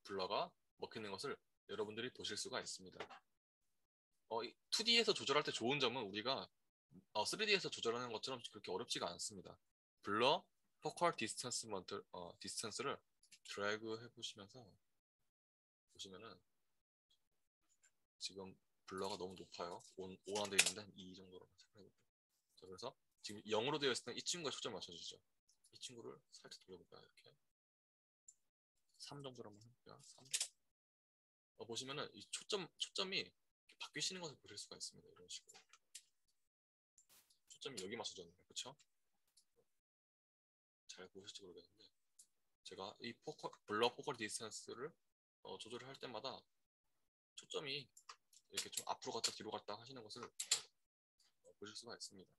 블러가 먹히는 것을 여러분들이 보실 수가 있습니다. 2D에서 조절할 때 좋은 점은 우리가 3D에서 조절하는 것처럼 그렇게 어렵지가 않습니다. 블러, 포컬 디스턴스를 드래그 해보시면서 보시면은 지금 블러가 너무 높아요. 온화되어 있는데 한 2 정도로 체크해볼게요. 자, 그래서 지금 0으로 되어 있을 때 이 친구에 초점 맞춰주죠. 이 친구를 살짝 돌려볼까요? 이렇게 3 정도로 한번 해볼게요. 3. 보시면은 이 초점이 바뀌시는 것을 보실 수가 있습니다. 이런 식으로 초점이 여기 맞춰졌네요. 그렇죠? 잘 보실지 모르겠는데 제가 이 블러 포컬 디스턴스를 조절을 할 때마다 초점이 이렇게 좀 앞으로 갔다 뒤로 갔다 하시는 것을 보실 수가 있습니다.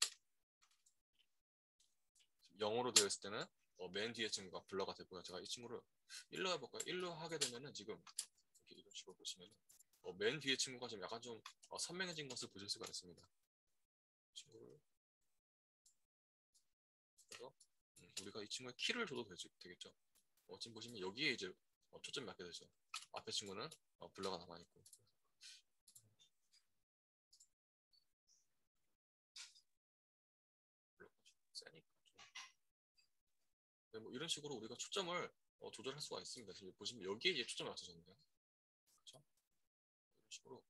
0으로 되어 있을 때는 맨 뒤에 친구가 블러가 되고요. 제가 이 친구를 1로 해볼까요? 1로 하게 되면은 지금 이렇게 이런 식으로 보시면 맨 뒤에 친구가 좀 약간 좀 선명해진 것을 보실 수가 있습니다. 친구를 그래서 우리가 이 친구의 키를 줘도 되겠죠. 지금 보시면 여기에 이제 초점이 맞게 되죠. 앞에 친구는 블러가 남아있고 세니까 네, 뭐 이런 식으로 우리가 초점을 조절할 수가 있습니다. 지금 보시면 여기에 이제 초점이 맞춰졌네요. 그렇죠? 이런 식으로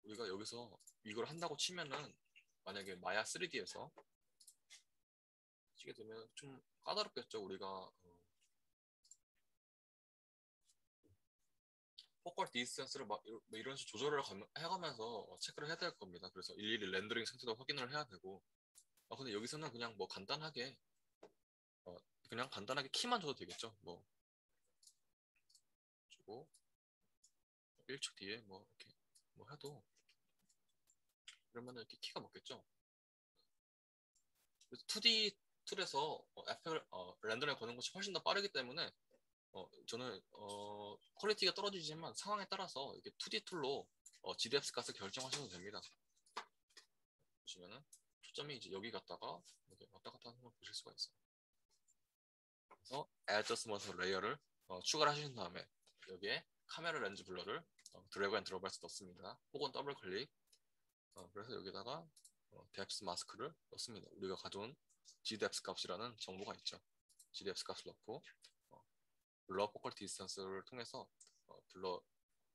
우리가 여기서 이걸 한다고 치면은 만약에 마야 3D에서 치게 되면 좀 까다롭겠죠. 우리가 포컬 디스턴스를 막 이런 식으로 조절을 해가면서 체크를 해야 될 겁니다. 그래서 일일이 렌더링 상태도 확인을 해야 되고 근데 여기서는 그냥 뭐 간단하게 그냥 간단하게 키만 줘도 되겠죠. 뭐 주고 1초 뒤에 뭐 이렇게 뭐 해도 그러면은 이렇게 키가 먹겠죠. 그래서 2D 툴에서 에펙을 렌더링 거는 것이 훨씬 더 빠르기 때문에 저는 퀄리티가 떨어지지만 상황에 따라서 이렇게 2D 툴로 GDX 값을 결정하셔도 됩니다. 보시면은 초점이 이제 여기 갔다가 이렇게 왔다 갔다 하는 걸 보실 수가 있어요. 그래서 Adjustment 레이어를 추가를 하신 다음에 여기에 카메라 렌즈 블러를 드래그 앤 드롭 해서 넣습니다. 혹은 더블 클릭. 그래서 여기다가 뎁스 마스크를 넣습니다. 우리가 가져온 gdepth 값이라는 정보가 있죠. gdepth 값을 넣고 블러 포컬 디스턴스를 통해서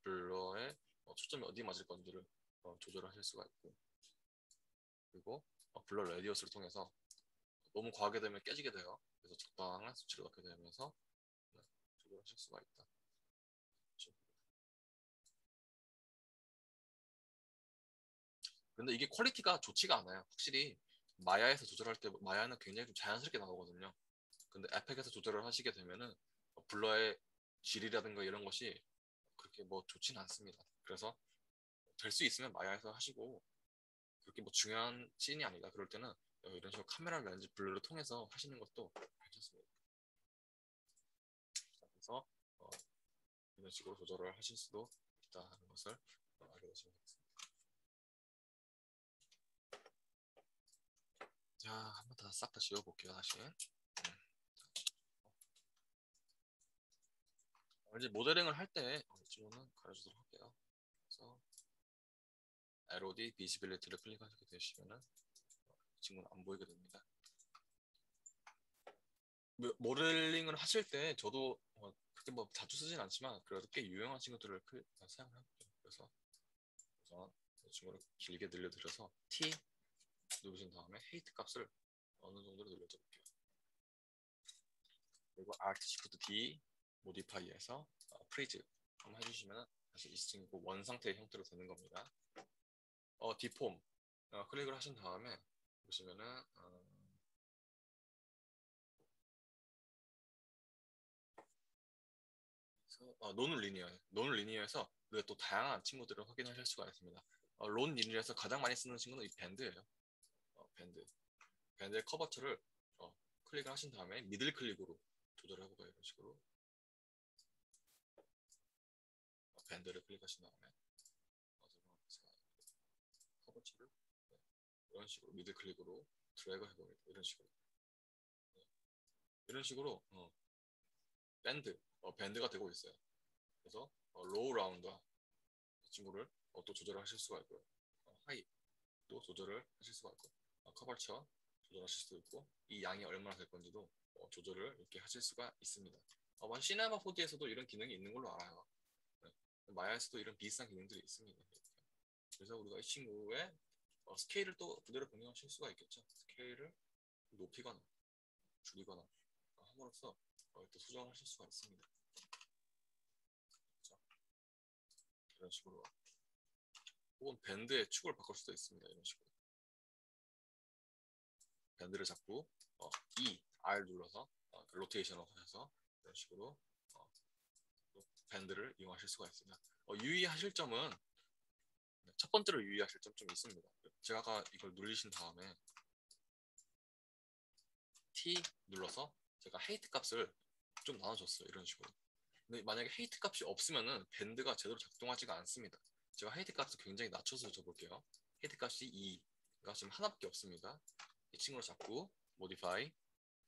블러의 초점이 어디 맞을 건지를 조절하실 수가 있고 그리고 블러 레디어스를 통해서 너무 과하게 되면 깨지게 돼요. 그래서 적당한 수치를 넣게 되면서 조절하실 수가 있다. 근데 이게 퀄리티가 좋지가 않아요. 확실히 마야에서 조절할 때 마야는 굉장히 좀 자연스럽게 나오거든요. 근데 에펙에서 조절을 하시게 되면은 블러의 질이라든가 이런 것이 그렇게 뭐 좋진 않습니다. 그래서 될 수 있으면 마야에서 하시고 그렇게 뭐 중요한 씬이 아니다. 그럴 때는 이런 식으로 카메라 렌즈 블러를 통해서 하시는 것도 괜찮습니다. 그래서 이런 식으로 조절을 하실 수도 있다는 것을 알게 되시면 되겠습니다. 자, 한번 다 싹 다 지워볼게요. 다시. 이제 모델링을 할 때 이쪽은 가려주도록 할게요. 그래서 LOD 비지빌리티를 클릭하시게 되시면은 이 친구는 안 보이게 됩니다. 모델링을 하실 때 저도 그렇게 뭐 자주 쓰진 않지만 그래도 꽤 유용한 친구들을 사용을 해볼게요. 그래서 우선 이 친구를 길게 늘려드려서 T 누르신 다음에 헤이트 값을 어느 정도로 늘려드릴게요. 그리고 Alt Shift D 모디파이에서 프리즈 한번 해주시면 다시 이 친구 원 상태의 형태로 되는 겁니다. 디폼 클릭을 하신 다음에 보시면은 논 리니어에서 우리가 또 다양한 친구들을 확인하실 수가 있습니다. 론 리니어에서 가장 많이 쓰는 친구는 이 밴드예요. 밴드. 밴드의 커버처를 클릭을 하신 다음에 미들 클릭으로 조절을 해볼까요? 이런 식으로 밴드를 클릭하신 다음에 커버처를 이런 식으로 미들 클릭으로 드래그 해봅니다. 이런 식으로 이런 식으로 밴드가 되고 있어요. 그래서 로우 라운드 이 친구를 또 조절을 하실 수가 있고요. 하이도 조절을 하실 수가 있고 커버처 조절하실 수도 있고 이 양이 얼마나 될 건지도 조절을 이렇게 하실 수가 있습니다. 시네마 4D에서도 이런 기능이 있는 걸로 알아요. 네. 마야에서도 이런 비슷한 기능들이 있습니다. 그래서 우리가 이 친구의 스케일을 또 그대로 변경하실 수가 있겠죠. 스케일을 높이거나 줄이거나 함으로써 또 수정하실 수가 있습니다. 그렇죠? 이런 식으로 혹은 밴드의 축을 바꿀 수도 있습니다. 이런 식으로 밴드를 잡고 R 눌러서 로테이션을 해서 이런 식으로 어, 밴드를 이용하실 수가 있습니다. 유의하실 점은 첫 번째로 유의하실 점 좀 있습니다. 제가 아까 이걸 누르신 다음에 T 눌러서 제가 헤이트 값을 좀 나눠줬어요. 이런 식으로. 근데 만약에 헤이트 값이 없으면은 밴드가 제대로 작동하지가 않습니다. 제가 헤이트 값을 굉장히 낮춰서 줘볼게요. 헤이트 값이 2가 지금 하나밖에 없습니다. 이 친구를 잡고 modify,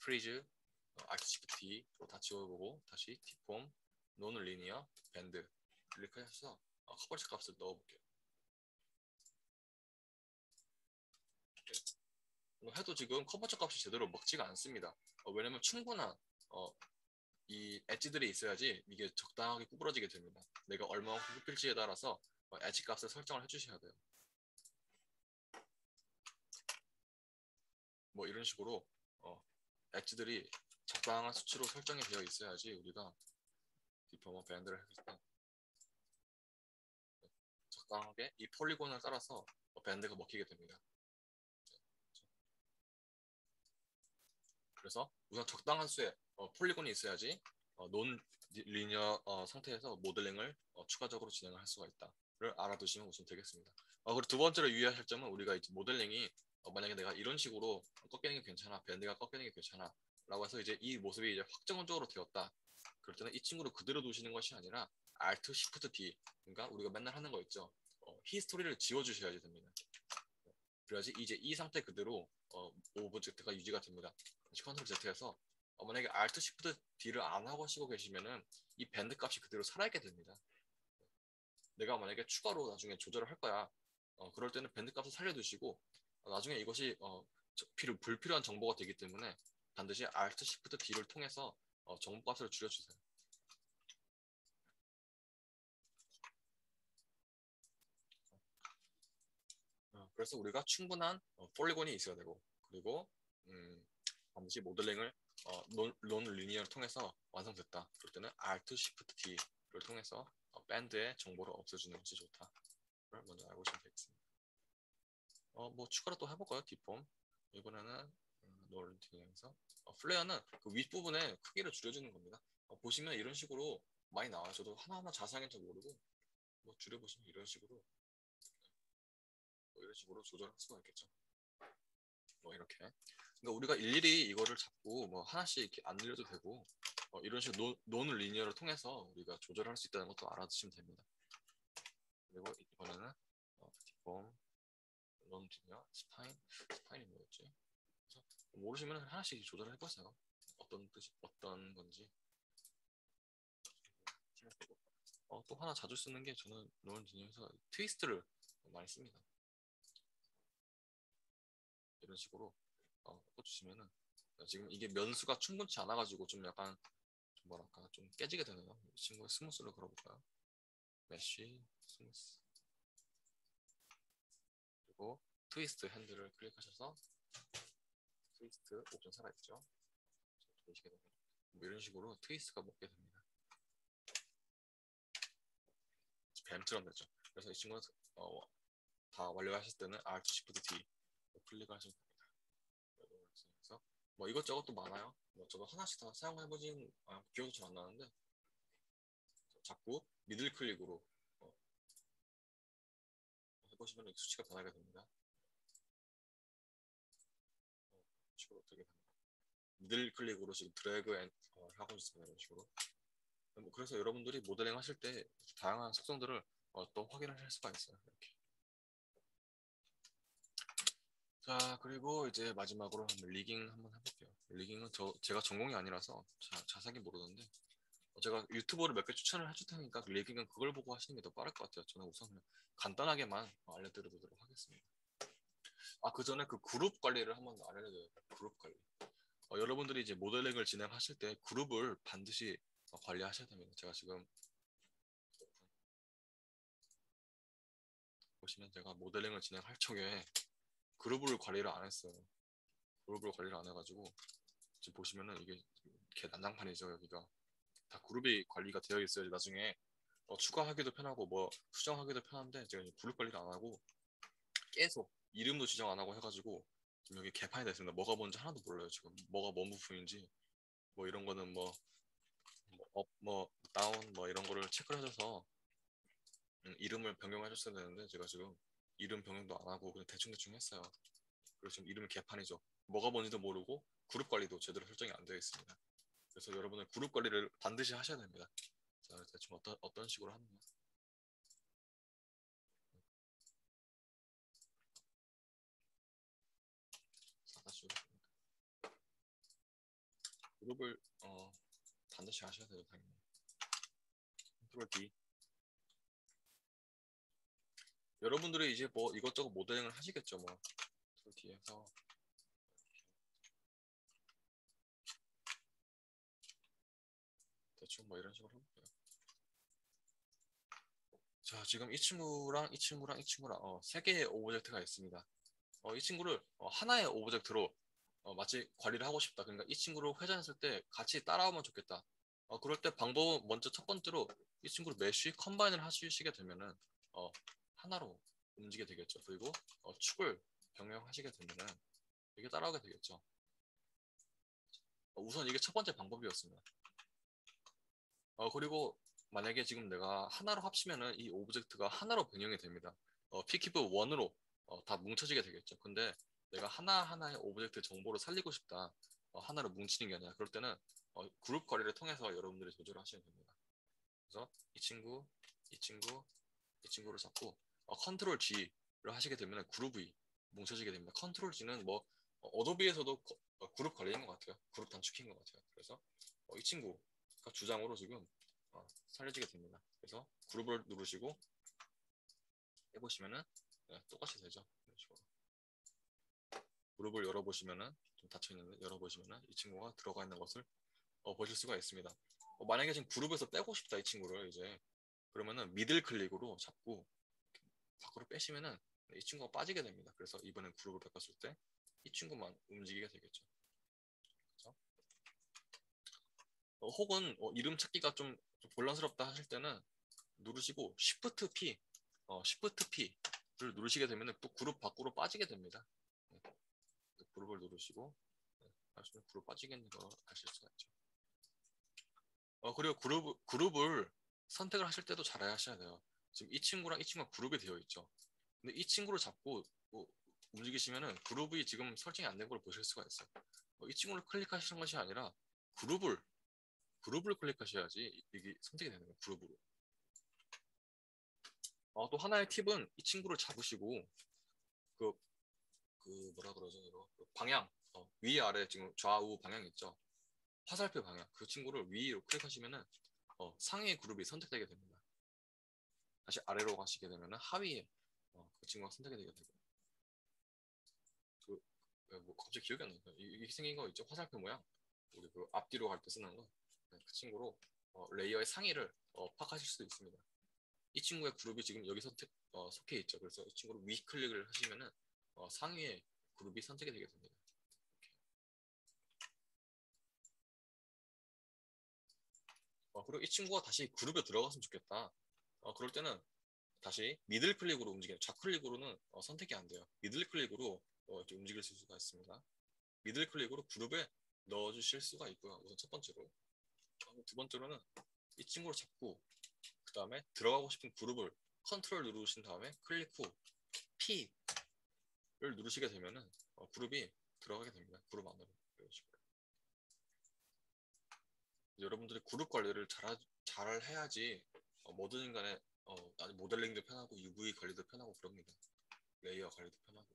freeze, alt shift D로 다 지워보고 다시 tform, non-linear, band 클릭하셔서 커버치 값을 넣어볼게요. 해도 지금 커버처 값이 제대로 먹지가 않습니다. 왜냐면 충분한 이 엣지들이 있어야지 이게 적당하게 구부러지게 됩니다. 내가 얼마만큼 굽힐지에 따라서 엣지 값을 설정을 해주셔야 돼요. 뭐 이런 식으로 엣지들이 적당한 수치로 설정이 되어 있어야지 우리가 디포머 밴드를 했을 때 적당하게 이 폴리곤을 따라서 밴드가 먹히게 됩니다. 그래서 우선 적당한 수의 폴리곤이 있어야지 논 리니어 상태에서 모델링을 추가적으로 진행을 할 수가 있다를 알아두시면 우선 되겠습니다. 그리고 두 번째로 유의하실 점은 우리가 이제 모델링이 만약에 내가 이런 식으로 꺾이는 게 괜찮아, 밴드가 꺾이는 게 괜찮아 라고 해서 이제 이 모습이 이제 확정적으로 되었다. 그럴 때는 이 친구를 그대로 두시는 것이 아니라 Alt, Shift, D 그러니까 우리가 맨날 하는 거 있죠. 히스토리를 지워주셔야 됩니다. 그래야지 이제 이 상태 그대로 오브젝트가 유지가 됩니다. 컨트롤 Z에서 만약에 Alt Shift D를 안 하고 하시고 계시면은 이 밴드 값이 그대로 살아있게 됩니다. 내가 만약에 추가로 나중에 조절을 할 거야. 그럴 때는 밴드 값을 살려두시고 나중에 이것이 불필요한 정보가 되기 때문에 반드시 Alt Shift D를 통해서 정보 값을 줄여주세요. 그래서 우리가 충분한 폴리곤이 있어야 되고 그리고 반드시 모델링을 논 리니어를 통해서 완성됐다. 그럴 때는 Alt Shift D를 통해서 밴드의 정보를 없애주는 것이 좋다. 를 먼저 알고 계시면 되겠습니다. 뭐 추가로 또 해볼까요? 뒷폼 이번에는 논 리니어에서 플레어는 그 윗부분의 크기를 줄여주는 겁니다. 보시면 이런 식으로 많이 나와요. 저도 하나하나 자세하게는 잘 모르고 뭐 줄여보시면 이런 식으로 조절할 수가 있겠죠. 뭐 이렇게. 그러니까 우리가 일일이 이거를 잡고 뭐 하나씩 이렇게 안 늘려도 되고 이런 식으로 논 리니어를 통해서 우리가 조절할 수 있다는 것도 알아두시면 됩니다. 그리고 이번에는 디폼, 논 리니어, 스파인이 뭐였지? 그래서 모르시면 하나씩 조절을 해보세요. 어떤 뜻이 어떤 건지. 또 하나 자주 쓰는 게 저는 논 리니어에서 트위스트를 많이 씁니다. 이런 식으로 꽂주시면은 지금 이게 면수가 충분치 않아가지고 좀 약간 좀 뭐랄까 좀 깨지게 되네요. 이 친구의 스무스를 걸어볼까요? 메쉬, 스무스 그리고 트위스트 핸들을 클릭하셔서 트위스트 옵션 살아있죠? 보시게 되면 뭐 이런 식으로 트위스트가 먹게 됩니다. 뱀처럼 되죠. 그래서 이 친구는 다 완료하실 때는 Alt Shift D 클릭을 하시면 됩니다. 그래서 뭐 이것저것 도 많아요. 뭐 저도 하나씩 다 사용해보진 기억도 잘 안 나는데 자꾸 미들 클릭으로 해보시면 수치가 변하게 됩니다. 식으로 되게 됩니다. 미들 클릭으로 지금 드래그 앤 하고 있습니다. 이런 식으로. 그래서 여러분들이 모델링 하실 때 다양한 속성들을 또 확인을 할 수가 있어요. 이렇게. 자, 그리고 이제 마지막으로 한번 리깅 한번 해볼게요. 리깅은 제가 전공이 아니라서 자세히 모르는데 제가 유튜버를 몇 개 추천을 해줄 테니까 리깅은 그걸 보고 하시는 게 더 빠를 것 같아요. 저는 우선 그냥 간단하게만 알려드리도록 하겠습니다. 그 전에 그 그룹 관리를 한번 알려드려요. 그룹 관리. 여러분들이 이제 모델링을 진행하실 때 그룹을 반드시 관리하셔야 됩니다. 제가 지금 보시면 제가 모델링을 진행할 적에 그룹을 관리를 안 했어요. 그룹을 관리를 안 해가지고 지금 보시면은 이게 이렇게 난장판이죠. 여기가 다 그룹이 관리가 되어 있어야지 나중에 추가하기도 편하고 뭐 수정하기도 편한데 제가 그룹 관리를 안 하고 계속 이름도 지정 안 하고 해가지고 지금 여기 개판이 됐습니다. 뭐가 뭔지 하나도 몰라요. 지금 뭐가 뭔 부분인지 뭐 이런 거는 뭐 업, 뭐 다운 뭐 이런 거를 체크를 해줘서 이름을 변경해 줬어야 되는데 제가 지금 이름 변경도 안 하고 그냥 대충 했어요. 그래서 지금 이름이 개판이죠. 뭐가 뭔지도 모르고 그룹 관리도 제대로 설정이 안 되어 있습니다. 그래서 여러분은 그룹 관리를 반드시 하셔야 됩니다. 자, 대충 어떤 식으로 하느냐. 다시 그룹을 반드시 하셔야 돼요. 당연히. 컨트롤 D. 여러분들이 이제 뭐 이것저것 모델링을 하시겠죠. 뭐 컨트롤 D에서 대충 뭐 이런 식으로 해볼게요. 자, 지금 이 친구랑 이 친구랑 이 친구랑 세 개의 오브젝트가 있습니다. 이 친구를 하나의 오브젝트로 마치 관리를 하고 싶다. 그러니까 이 친구를 회전했을 때 같이 따라오면 좋겠다. 그럴 때 방법은 먼저 첫 번째로 이 친구를 메쉬 컴바인을 하시게 되면은 어, 하나로 움직이게 되겠죠. 그리고 축을 병행하시게 되면은 이게 따라오게 되겠죠. 우선 이게 첫 번째 방법이었습니다. 그리고 만약에 지금 내가 하나로 합치면은 이 오브젝트가 하나로 변형이 됩니다. pkeep 1으로 다 뭉쳐지게 되겠죠. 근데 내가 하나하나의 오브젝트 정보를 살리고 싶다. 하나로 뭉치는 게 아니라 그럴 때는 그룹 관리를 통해서 여러분들이 조절을 하시면 됩니다. 그래서 이 친구, 이 친구, 이 친구를 잡고 컨트롤 G를 하시게 되면 그룹이 뭉쳐지게 됩니다. 컨트롤 G는 뭐 어도비에서도 그룹 관리인 것 같아요. 그룹 단축키인 것 같아요. 그래서 이 친구가 주장으로 지금 살려지게 됩니다. 그래서 그룹을 누르시고 해보시면은 똑같이 되죠. 이런 식으로. 그룹을 열어보시면은 좀 닫혀 있는데 열어보시면은 이 친구가 들어가 있는 것을 보실 수가 있습니다. 만약에 지금 그룹에서 빼고 싶다 이 친구를 이제 그러면은 미들 클릭으로 잡고 밖으로 빼시면은 이 친구가 빠지게 됩니다. 그래서 이번엔 그룹을 바꿨을 때 이 친구만 움직이게 되겠죠. 그렇죠? 혹은 이름 찾기가 좀 곤란스럽다 하실 때는 누르시고 Shift P, Shift P를 누르시게 되면 또 그룹 밖으로 빠지게 됩니다. 네, 그룹을 누르시고 하시면 그룹 빠지겠는 거 아실 수가 있죠. 그리고 그룹을 선택을 하실 때도 잘 하셔야 돼요. 지금 이 친구랑 이 친구가 그룹이 되어 있죠. 근데 이 친구를 잡고 움직이시면은 그룹이 지금 설정이 안 된 걸 보실 수가 있어요. 이 친구를 클릭하시는 것이 아니라 그룹을 그룹을 클릭하셔야지 이게 선택이 되는 거예요. 그룹으로. 또 하나의 팁은 이 친구를 잡으시고 그, 그 뭐라 그러죠 이거 방향 위 아래 지금 좌우 방향 있죠. 화살표 방향 그 친구를 위로 클릭하시면은 상위의 그룹이 선택되게 됩니다. 다시 아래로 가시게 되면은 하위에 그 친구가 선택이 되게 되고 뭐 갑자기 기억이 안 나요. 이게 생긴 거 있죠? 화살표 모양. 우리 그 앞뒤로 갈 때 쓰는 거. 네, 그 친구로 레이어의 상위를 파악하실 수도 있습니다. 이 친구의 그룹이 지금 여기 속해 있죠. 그래서 이 친구를 위 클릭을 하시면은 상위의 그룹이 선택이 되게 됩니다. 그리고 이 친구가 다시 그룹에 들어갔으면 좋겠다. 그럴 때는 다시 미들 클릭으로 움직여요. 좌클릭으로는 선택이 안 돼요. 미들 클릭으로 이렇게 움직일 수가 있습니다. 미들 클릭으로 그룹에 넣어주실 수가 있고요. 우선 첫 번째로. 두 번째로는 이 친구를 잡고 그 다음에 들어가고 싶은 그룹을 컨트롤 누르신 다음에 클릭 후 P를 누르시게 되면은 그룹이 들어가게 됩니다. 그룹 안으로. 이런 식으로. 여러분들이 그룹 관리를 잘 해야지 뭐든 인간에 아주 모델링도 편하고 UV 관리도 편하고 그럽니다. 레이어 관리도 편하고.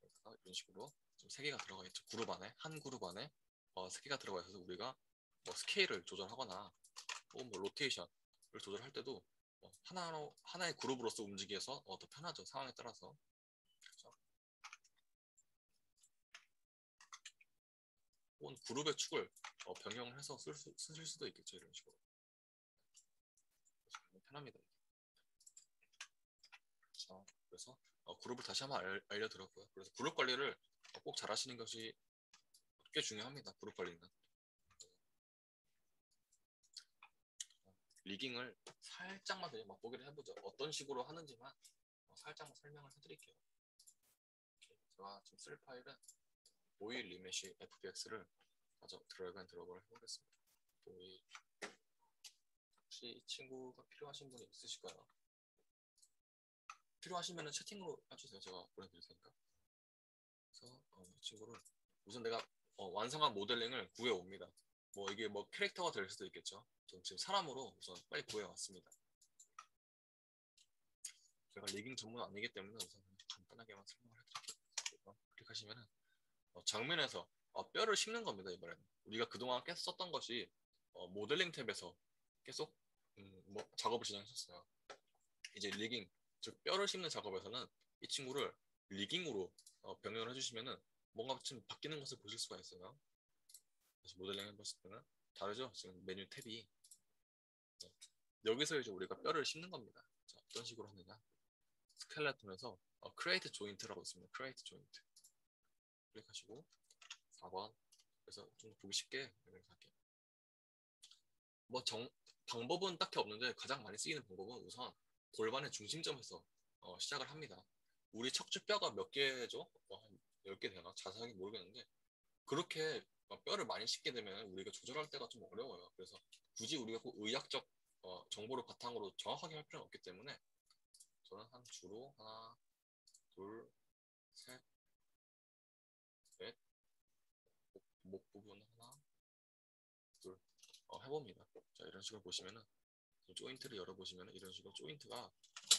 그러니까 이런 식으로 좀 3개가 들어가 있죠. 그룹 안에 한 그룹 안에 3개가 들어가 있어서 우리가 뭐 스케일을 조절하거나 혹은 뭐 로테이션을 조절할 때도 하나의 그룹으로서 움직여서 더 편하죠. 상황에 따라서. 그렇죠? 혹은 그룹의 축을 변경을 해서 쓰실 수도 있겠죠. 이런 식으로. 편합니다. 그렇죠? 그래서 그룹을 다시 한번 알려드렸고요. 그래서 그룹 관리를 꼭 잘 하시는 것이 꽤 중요합니다. 그룹 관리는. 리깅을 살짝만 그냥 맛보기를 해보죠. 어떤 식으로 하는지만 살짝만 설명을 해드릴게요. 제가 지금 쓸 파일은 보이 리메시 fbx를 드래그 드롭을 해보겠습니다. 보이 혹시 이 친구가 필요하신 분이 있으실까요? 필요하시면 채팅으로 해주세요. 제가 보내드릴 테니까. 그래서 이 친구를 우선 내가 완성한 모델링을 구해옵니다. 뭐 이게 뭐 캐릭터가 될 수도 있겠죠. 전 지금 사람으로 우선 빨리 구해왔습니다. 제가 리깅 전문 아니기 때문에 우선 간단하게만 설명을 해드릴게요. 클릭하시면은 장면에서 뼈를 심는 겁니다. 이번에는 우리가 그동안 계속 썼던 것이 모델링 탭에서 계속 뭐 작업을 진행했었어요. 이제 리깅 즉 뼈를 심는 작업에서는 이 친구를 리깅으로 변경을 해주시면은 뭔가 좀 바뀌는 것을 보실 수가 있어요. 다시 모델링 해봤을 때는 다르죠? 지금 메뉴 탭이 네. 여기서 이제 우리가 뼈를 심는 겁니다. 자, 어떤 식으로 하느냐? 스켈레톤에서 create joint라고 있습니다. create joint 클릭하시고 4번 그래서 좀 보기 쉽게 할게요. 뭐 방법은 딱히 없는데 가장 많이 쓰이는 방법은 우선 골반의 중심점에서 시작을 합니다. 우리 척추뼈가 몇 개죠? 한 10개 되나? 자세하게 모르겠는데 그렇게 뼈를 많이 씹게 되면 우리가 조절할 때가 좀 어려워요. 그래서 굳이 우리가 꼭 의학적 정보를 바탕으로 정확하게 할 필요는 없기 때문에 저는 한 주로 하나, 둘, 셋, 넷, 목 부분 하나, 둘 해봅니다. 자, 이런 식으로 보시면은 조인트를 열어보시면 이런 식으로 조인트가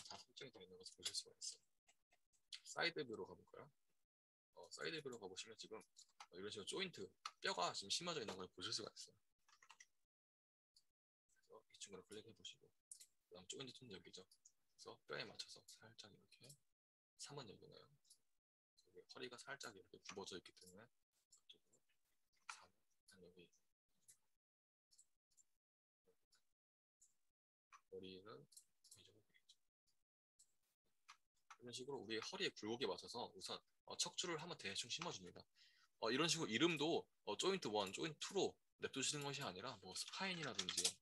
다 설정이 되어 있는 것을 보실 수가 있어요. 사이드 뷰로 가볼까요? 사이드 뷰로 가보시면 지금 이런 식으로 조인트, 뼈가 지금 심어져 있는 걸 보실 수가 있어요. 그래서 이 친구를 클릭해 보시고 그 다음 조인트 좀 여기죠. 그래서 뼈에 맞춰서 살짝 이렇게 3은 여기나요? 허리가 살짝 이렇게 굽어져 있기 때문에 그쪽으로 3은 여기 머리는 이런 식으로 우리 허리의 굴곡에 맞춰서 우선 척추를 한번 대충 심어줍니다. 이런 식으로 이름도 조인트 1, 조인트 2로 냅두시는 것이 아니라 뭐 스파인이라든지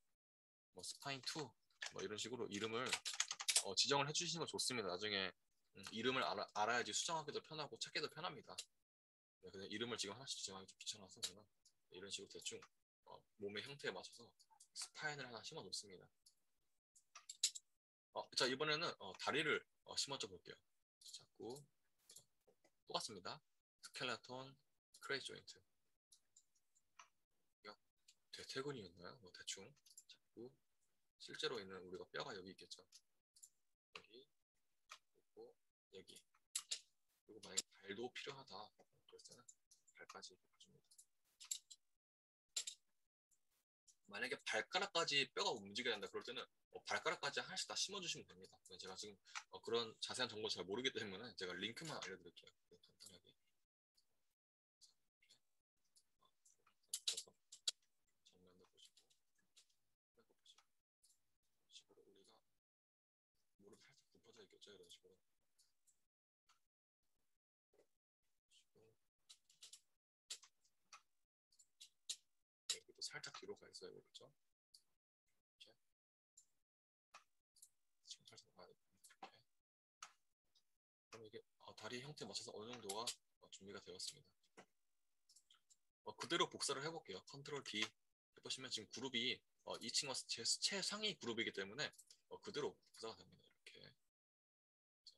뭐 스파인 2, 뭐 이런 식으로 이름을 지정을 해주시는 건 좋습니다. 나중에 이름을 알아야지 수정하기도 편하고 찾기도 편합니다. 네, 근데 이름을 지금 하나씩 지정하기 좀 귀찮아서 저는 이런 식으로 대충 몸의 형태에 맞춰서 스파인을 하나 심어 놓습니다. 자, 이번에는 다리를 심어줘 볼게요. 자꾸 똑같습니다. 스켈레톤, 크레이지 조인트. 대퇴근이었나요? 뭐 대충 자꾸 실제로 있는 우리가 뼈가 여기 있겠죠. 여기 그리고 여기 그리고 만약에 발도 필요하다 그럴 때는 발까지 해줍니다. 만약에 발가락까지 뼈가 움직여야 된다 그럴 때는 발가락까지 하나씩 다 심어주시면 됩니다. 제가 지금 그런 자세한 정보 잘 모르기 때문에 제가 링크만 알려드릴게요. 간단하게. 정면도 보시고 빼고 보시고 식으로 우리가 무릎 살짝 굽어져 있겠죠. 이런 식으로 여기도 살짝 뒤로 가 있어요. 그렇죠? 이렇게 지금 살짝 나가야 돼. 이렇게. 그럼 이게 다리 형태에 맞춰서 어느 정도가 준비가 되었습니다. 그대로 복사를 해볼게요. 컨트롤 D 해보시면 지금 그룹이 이 친구가 제 최상위 그룹이기 때문에 그대로 복사가 됩니다. 이렇게. 자,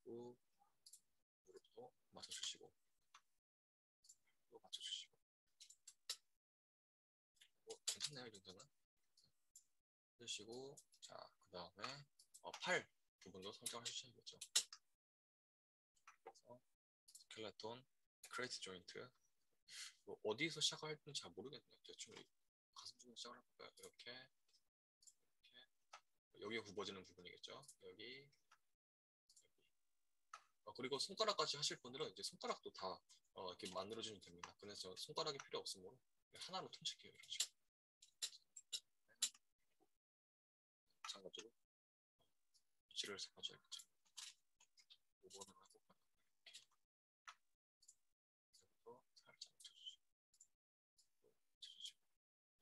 무릎도 맞춰주시고 또 맞춰주시고 괜찮네요. 이 정도는 해주시고 자 그 다음에 팔 부분도 설정을 해주셔야겠죠. 그래서 스켈레톤, 크레이트 조인트 뭐 어디서 시작할지는 잘 모르겠네요. 대충 가슴 쪽으로 시작을 해볼까요? 이렇게 여기가 굽어지는 부분이겠죠. 여기 그리고 손가락까지 하실 분들은 이제 손가락도 다 이렇게 만들어주면 됩니다. 그래서 손가락이 필요 없으므로 하나로 통째게요. 이런 식으로. 마찬가지로 위치를 잡아줘야겠죠. 5번으로 해볼까요? 이렇게 살짝 맞춰주시고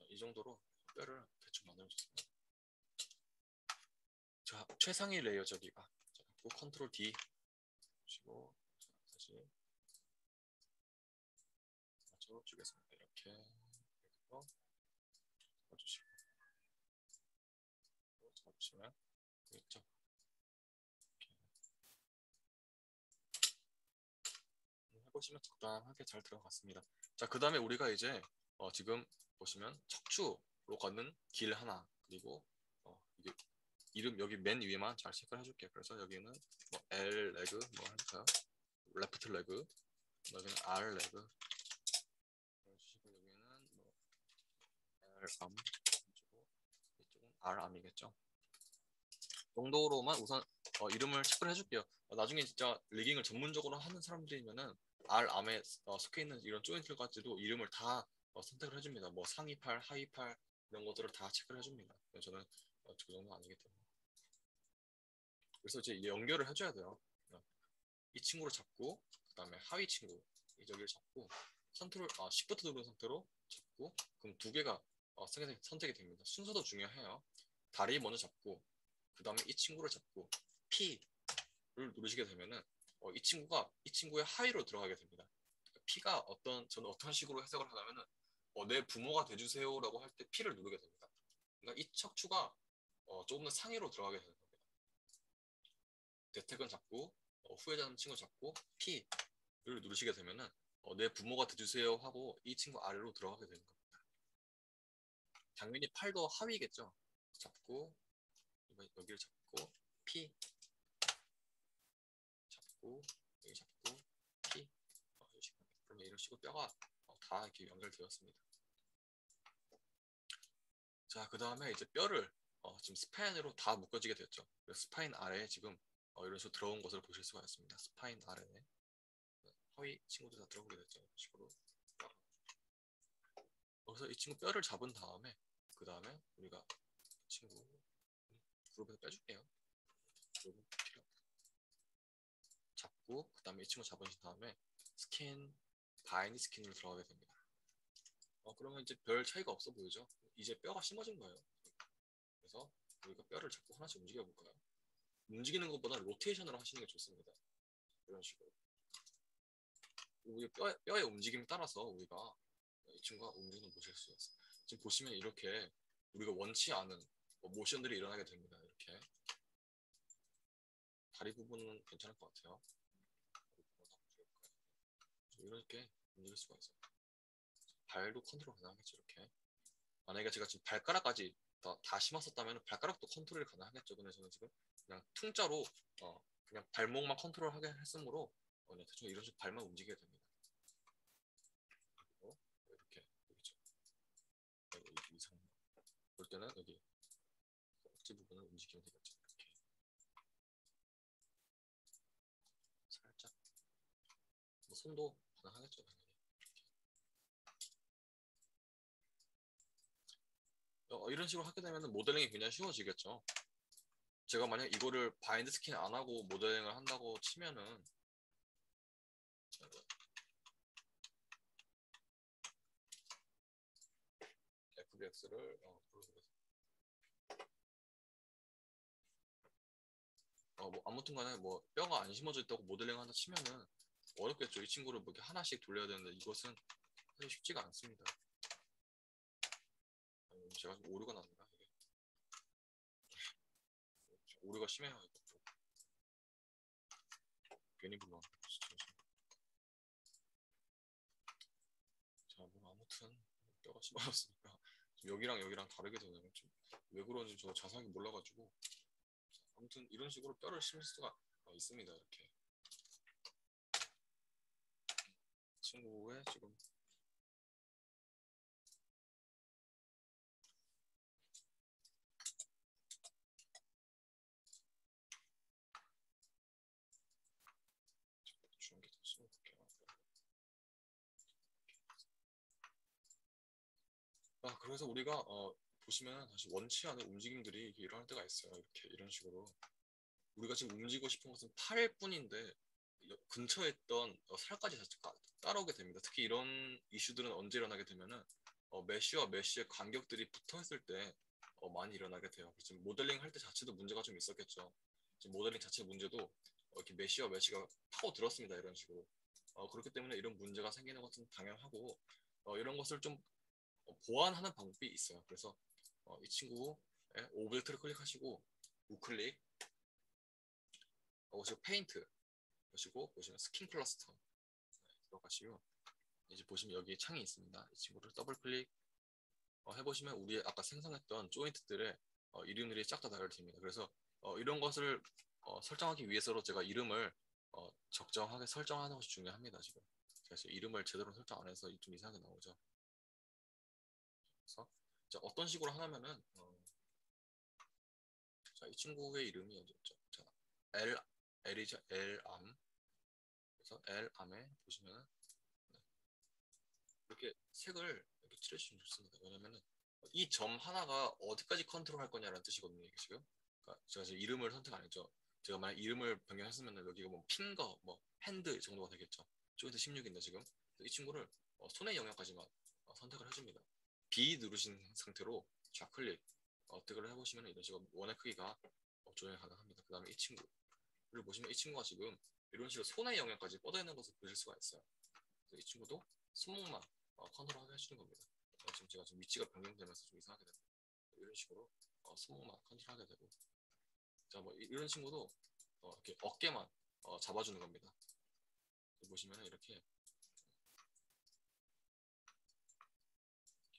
이 정도로 뼈를 대충 만들어줬습니다. 자, 최상위 레이어 저기가 자, 컨트롤 D 보시고 다시 맞춰주겠습니다. 이렇게 해서 잡아주시고 잡으시면 되겠죠. 해보시면 적당하게 잘 들어갔습니다. 자, 그 다음에 우리가 이제 지금 보시면 척추로 걷는 길 하나 그리고 이게 이름 여기 맨 위에만 잘 체크를 해줄게요. 그래서 여기는 뭐 L 레그 뭐 할까요? 레프트 레그 여기는 R 레그 해주시고 여기는 뭐 L 암 이쪽은 R 암이겠죠. 정도로만 우선 이름을 체크를 해줄게요. 나중에 진짜 리깅을 전문적으로 하는 사람들이면은 R 암에 속해 있는 이런 조인트까지도 이름을 다 선택을 해줍니다. 뭐 상위팔, 하위팔 이런 것들을 다 체크를 해줍니다. 저는 그 정도는 아니기 때문에. 그래서 이제 연결을 해줘야 돼요. 이 친구를 잡고 그다음에 하위 친구 이 저기를 잡고 컨트롤 Shift 누른 상태로 잡고 그럼 두 개가 선택이 됩니다. 순서도 중요해요. 다리 먼저 잡고 그 다음에 이 친구를 잡고 P를 누르시게 되면은 이 친구가 이 친구의 하위로 들어가게 됩니다. P가 저는 어떤 식으로 해석을 하냐면은 내 부모가 돼주세요라고 할 때 P를 누르게 됩니다. 그러니까 이 척추가 조금 더 상위로 들어가게 되는 겁니다. 대택은 잡고 후회자는 친구 잡고 P를 누르시게 되면은 내 부모가 돼주세요 하고 이 친구 아래로 들어가게 되는 겁니다. 당연히 팔도 하위겠죠. 잡고 여기를 잡고 P 잡고 여기 잡고 P 그러면 이런 식으로 뼈가 다 이렇게 연결되었습니다. 자, 그 다음에 이제 뼈를 지금 스파인으로 다 묶어지게 됐죠. 스파인 아래에 지금 이런 식으로 들어온 것을 보실 수가 있습니다. 스파인 아래에 하위 친구들 다 들어오게 됐죠. 이런 식으로 그래서 이 친구 뼈를 잡은 다음에 그 다음에 우리가 친구 그룹에서 빼줄게요. 그룹은 필요 없고 잡고 그 다음에 이 친구 잡으신 다음에 스킨 바인드 스킨으로 들어가게 됩니다. 그러면 이제 별 차이가 없어 보이죠? 이제 뼈가 심어진 거예요. 그래서 우리가 뼈를 자꾸 하나씩 움직여 볼까요? 움직이는 것보다 로테이션으로 하시는 게 좋습니다. 이런 식으로. 우리 뼈의 움직임에 따라서 우리가 이 친구가 움직이는 걸 보실 수 있어요. 지금 보시면 이렇게 우리가 원치 않은 모션들이 일어나게 됩니다. 이렇게 다리 부분은 괜찮을 것 같아요. 이렇게 움직일 수가 있어요. 발도 컨트롤 가능하겠죠. 이렇게 만약에 제가 지금 발가락까지 다 심었었다면 발가락도 컨트롤이 가능하겠죠. 근데 저는 지금 그냥 퉁자로 그냥 발목만 컨트롤하게 했으므로 대충 이런 식으로 발만 움직여야 됩니다. 그리고 이렇게 보이죠. 여기 이상 볼 때는 여기 억지 부분을 움직이면 되겠죠. 이렇게 살짝 뭐 손도 가능하겠죠. 당연히. 이런 식으로 하게 되면 모델링이 굉장히 쉬워지겠죠. 제가 만약 이거를 바인드 스킨 안 하고 모델링을 한다고 치면은 FBX를 뭐 아무튼간에 뭐 뼈가 안 심어져 있다고 모델링 한다 치면은 어렵겠죠. 이 친구를 뭐 이렇게 하나씩 돌려야 되는데 이것은 사실 쉽지가 않습니다. 제가 좀 오류가 났나 이게 오류가 심해요. 이거 괜히 불러. 아무튼 뼈가 씹어졌으니까 좀 여기랑 여기랑 다르게 되네요. 좀 왜 그런지 저 자세하게 몰라가지고 아무튼 이런 식으로 뼈를 심을 수가 있습니다. 이렇게 친구의 지금 주는 게 다시 볼게요. 그래서 우리가 보시면 다시 원치 않은 움직임들이 이렇게 일어날 때가 있어요. 이렇게 이런 식으로 우리가 지금 움직이고 싶은 것은 팔일 뿐인데 근처에 있던 살까지 따라오게 됩니다. 특히 이런 이슈들은 언제 일어나게 되면은 메쉬와 메쉬의 간격들이 붙어 있을 때 많이 일어나게 돼요. 지금 모델링 할 때 자체도 문제가 좀 있었겠죠. 지금 모델링 자체 문제도 이렇게 메쉬와 메쉬가 파고 들었습니다. 이런 식으로. 그렇기 때문에 이런 문제가 생기는 것은 당연하고 이런 것을 좀 보완하는 방법이 있어요. 그래서 이 친구의 오브젝트를 클릭하시고 우클릭 오시고 페인트 보시고 보시면 스킨 클러스터 들어가시고 이제 보시면 여기 창이 있습니다. 이 친구를 더블 클릭 해보시면 우리 아까 생성했던 조인트들의 이름들이 싹 다 나열됩니다. 그래서 이런 것을 설정하기 위해서로 제가 이름을 적정하게 설정하는 것이 중요합니다. 지금 제가 지금 이름을 제대로 설정 안 해서 좀 이상하게 나오죠. 그래서 자, 어떤 식으로 하냐면은 자, 이 친구의 이름이 어디였죠? 자, L이죠. L암. 그래서 L암에 보시면은 이렇게 색을 이렇게 칠해주시면 좋습니다. 왜냐면은 이 점 하나가 어디까지 컨트롤할 거냐라는 뜻이거든요. 이게 지금. 그러니까 제가 지금 이름을 선택 안 했죠. 제가 만약 이름을 변경했으면 여기가 뭐 핑거, 뭐 핸드 정도가 되겠죠. 조인트 16인데 지금 이 친구를 손의 영역까지만 선택을 해줍니다. B 누르신 상태로 좌클릭 어택을 해보시면 이런 식으로 원의 크기가 조정이 가능합니다. 그 다음에 이 친구를 보시면 이 친구가 지금 이런 식으로 손의 영역까지 뻗어 있는 것을 보실 수가 있어요. 그래서 이 친구도 손목만 컨트롤하게 해주는 겁니다. 지금 제가 좀 위치가 변경되면서 좀 이상하게 됩니다. 이런 식으로 손목만 컨트롤하게 되고 자, 뭐 이런 친구도 이렇게 어깨만 잡아주는 겁니다. 보시면 이렇게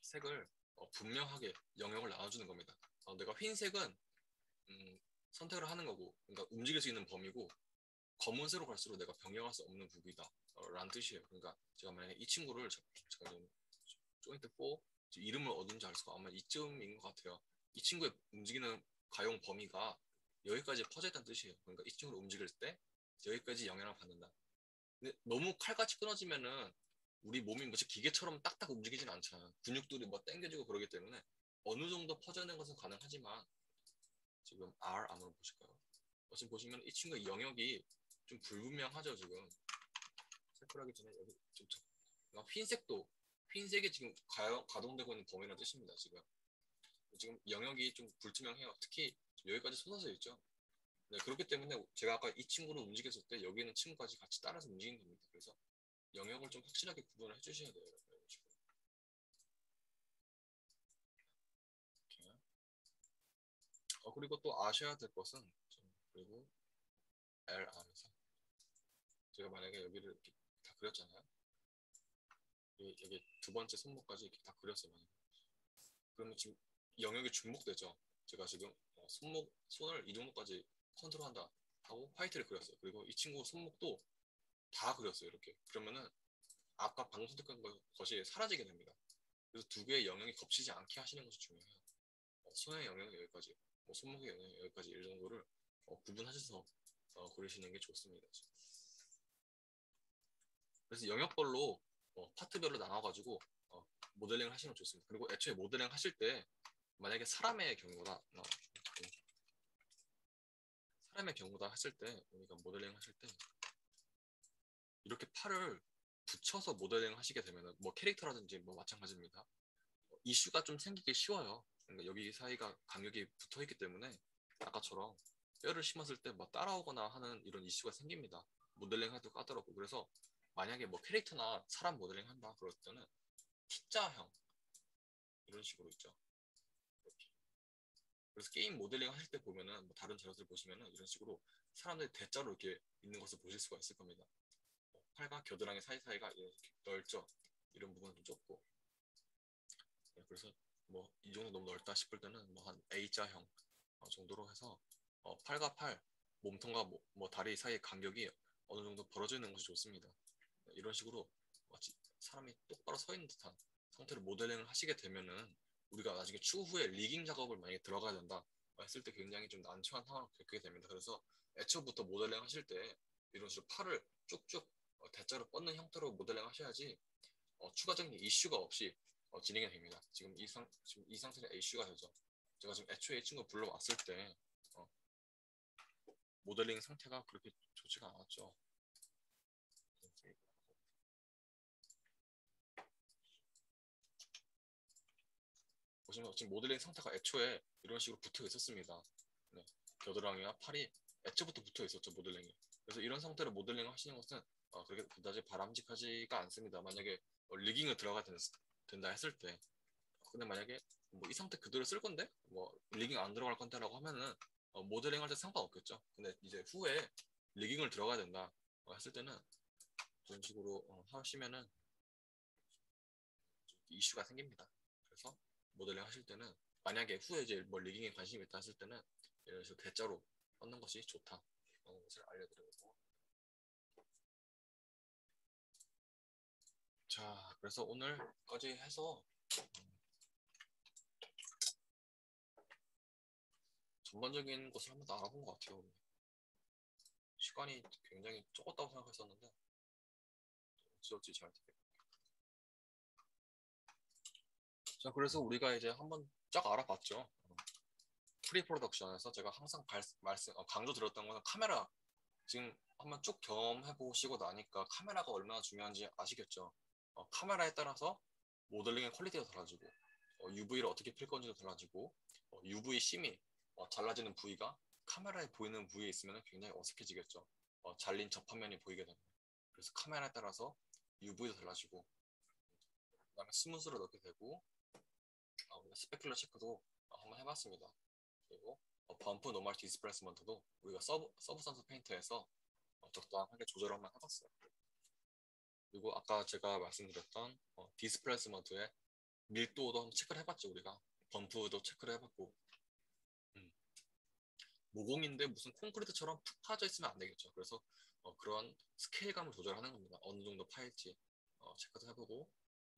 색을 분명하게 영역을 나눠주는 겁니다. 내가 흰색은 선택을 하는 거고, 그러니까 움직일 수 있는 범위고, 검은색으로 갈수록 내가 변경할 수 없는 부분이다. 라는 뜻이에요. 그러니까 제가 만약에 이 친구를 제가 좀 조인트 4 이름을 어딘지 알 수가 아마 이쯤인 것 같아요. 이 친구의 움직이는 가용 범위가 여기까지 퍼져 있다는 뜻이에요. 그러니까 이 친구를 움직일 때 여기까지 영향을 받는다. 근데 너무 칼같이 끊어지면은 우리 몸이 뭐지 기계처럼 딱딱 움직이진 않잖아. 근육들이 뭐 당겨지고 그러기 때문에 어느 정도 퍼져 있는 것은 가능하지만 지금 R 안으로 보실까요? 지금 보시면 이 친구의 영역이 좀 불분명하죠 지금. 색깔하기 전에 여기 좀 흰색도 흰색이 지금 가동되고 있는 범위라는 뜻입니다 지금. 지금 영역이 좀 불투명해요. 특히 여기까지 솟아져 있죠. 네, 그렇기 때문에 제가 아까 이 친구를 움직였을 때 여기 있는 친구까지 같이 따라서 움직이는 겁니다. 그래서 영역을 좀 확실하게 구분을 해주셔야 돼요. 이런 식으로. 이렇게. 그리고 또 아셔야 될 것은 그리고 L 안에서 제가 만약에 여기를 이렇게 다 그렸잖아요. 여기 두 번째 손목까지 이렇게 다 그렸어요. 만약에. 그러면 지금 영역이 중복되죠. 제가 지금 손을 이 정도까지 컨트롤한다 하고 화이트를 그렸어요. 그리고 이 친구 손목도 다 그렸어요. 이렇게. 그러면은 아까 방금 선택한 것이 사라지게 됩니다. 그래서 두 개의 영역이 겹치지 않게 하시는 것이 중요해요. 손의 영역이 여기까지, 손목의 영역이 여기까지 이 정도를 구분하셔서 그리시는 게 좋습니다. 그래서 영역별로 파트별로 나눠가지고 모델링을 하시면 좋습니다. 그리고 애초에 모델링 하실 때 만약에 사람의 경우다 했을 때 우리가 모델링 하실 때 이렇게 팔을 붙여서 모델링 하시게 되면 뭐 캐릭터라든지 뭐 마찬가지입니다. 이슈가 좀 생기기 쉬워요. 그러니까 여기 사이가 간격이 붙어 있기 때문에 아까처럼 뼈를 심었을 때 뭐 따라오거나 하는 이런 이슈가 생깁니다. 모델링 할 때 까다롭고 그래서 만약에 뭐 캐릭터나 사람 모델링 한다 그럴 때는 T자형 이런 식으로 있죠. 이렇게. 그래서 게임 모델링 하실 때 보면은 뭐 다른 자료들 보시면은 이런 식으로 사람들이 대자로 이렇게 있는 것을 보실 수가 있을 겁니다. 팔과 겨드랑이 사이사이가 이렇게 넓죠. 이런 부분은 좀 좁고 네, 그래서 뭐 이 정도 너무 넓다 싶을 때는 뭐 한 A자형 정도로 해서 팔과 팔, 몸통과 뭐 다리 사이의 간격이 어느 정도 벌어져 있는 것이 좋습니다. 네, 이런 식으로 마치 사람이 똑바로 서 있는 듯한 상태로 모델링을 하시게 되면은 우리가 나중에 추후에 리깅 작업을 만약에 들어가야 된다 했을 때 굉장히 좀 난처한 상황을 겪게 됩니다. 그래서 애초부터 모델링 하실 때 이런 식으로 팔을 쭉쭉 대자로 뻗는 형태로 모델링 하셔야지 추가적인 이슈가 없이 진행이 됩니다. 지금 이 상태는 이슈가 되죠. 제가 지금 애초에 이 친구 불러왔을 때 어, 모델링 상태가 그렇게 좋지가 않았죠. 보시면 지금 모델링 상태가 애초에 이런 식으로 붙어 있었습니다. 네, 겨드랑이와 팔이 애초부터 붙어 있었죠, 모델링이. 그래서 이런 상태로 모델링을 하시는 것은 그렇게 그다지 바람직하지가 않습니다. 만약에 리깅을 들어가야 된다 했을 때 근데 만약에 뭐 이 상태 그대로 쓸 건데 뭐 리깅 안 들어갈 건데라고 하면은 모델링 할 때 상관없겠죠. 근데 이제 후에 리깅을 들어가야 된다 했을 때는 그런 식으로 하시면은 이슈가 생깁니다. 그래서 모델링 하실 때는 만약에 후에 이제 뭐 리깅에 관심이 있다 했을 때는 이런 식으로 대자로 뻗는 것이 좋다. 라는 것을 알려드리고 자 그래서 오늘까지 해서 전반적인 것을 한번 더 알아본 것 같아요. 시간이 굉장히 적었다고 생각했었는데 어찌어찌 잘 되겠다. 자, 그래서 우리가 이제 한번 쫙 알아봤죠. 프리 프로덕션에서 제가 항상 강조 드렸던 거는 카메라. 지금 한번 쭉 경험해 보시고 나니까 카메라가 얼마나 중요한지 아시겠죠? 카메라에 따라서 모델링의 퀄리티가 달라지고, UV를 어떻게 필 건지도 달라지고, UV 심이 잘라지는 부위가 카메라에 보이는 부위에 있으면 굉장히 어색해지겠죠. 잘린 접합면이 보이게 됩니다. 그래서 카메라에 따라서 UV도 달라지고, 그다음에 스무스를 넣게 되고, 우리가 스페큘러 체크도 한번 해봤습니다. 그리고 범프 노멀 디스플레이스먼트도 우리가 서브선스 페인트에서 적당하게 조절을 한번 해봤어요. 그리고 아까 제가 말씀드렸던 디스플레이스먼트의 밀도도 한번 체크를 해봤죠. 우리가 범프도 체크를 해봤고 음, 모공인데 무슨 콘크리트처럼 푹 파져 있으면 안 되겠죠. 그래서 그런 스케일감을 조절하는 겁니다. 어느 정도 파일지 체크도 해보고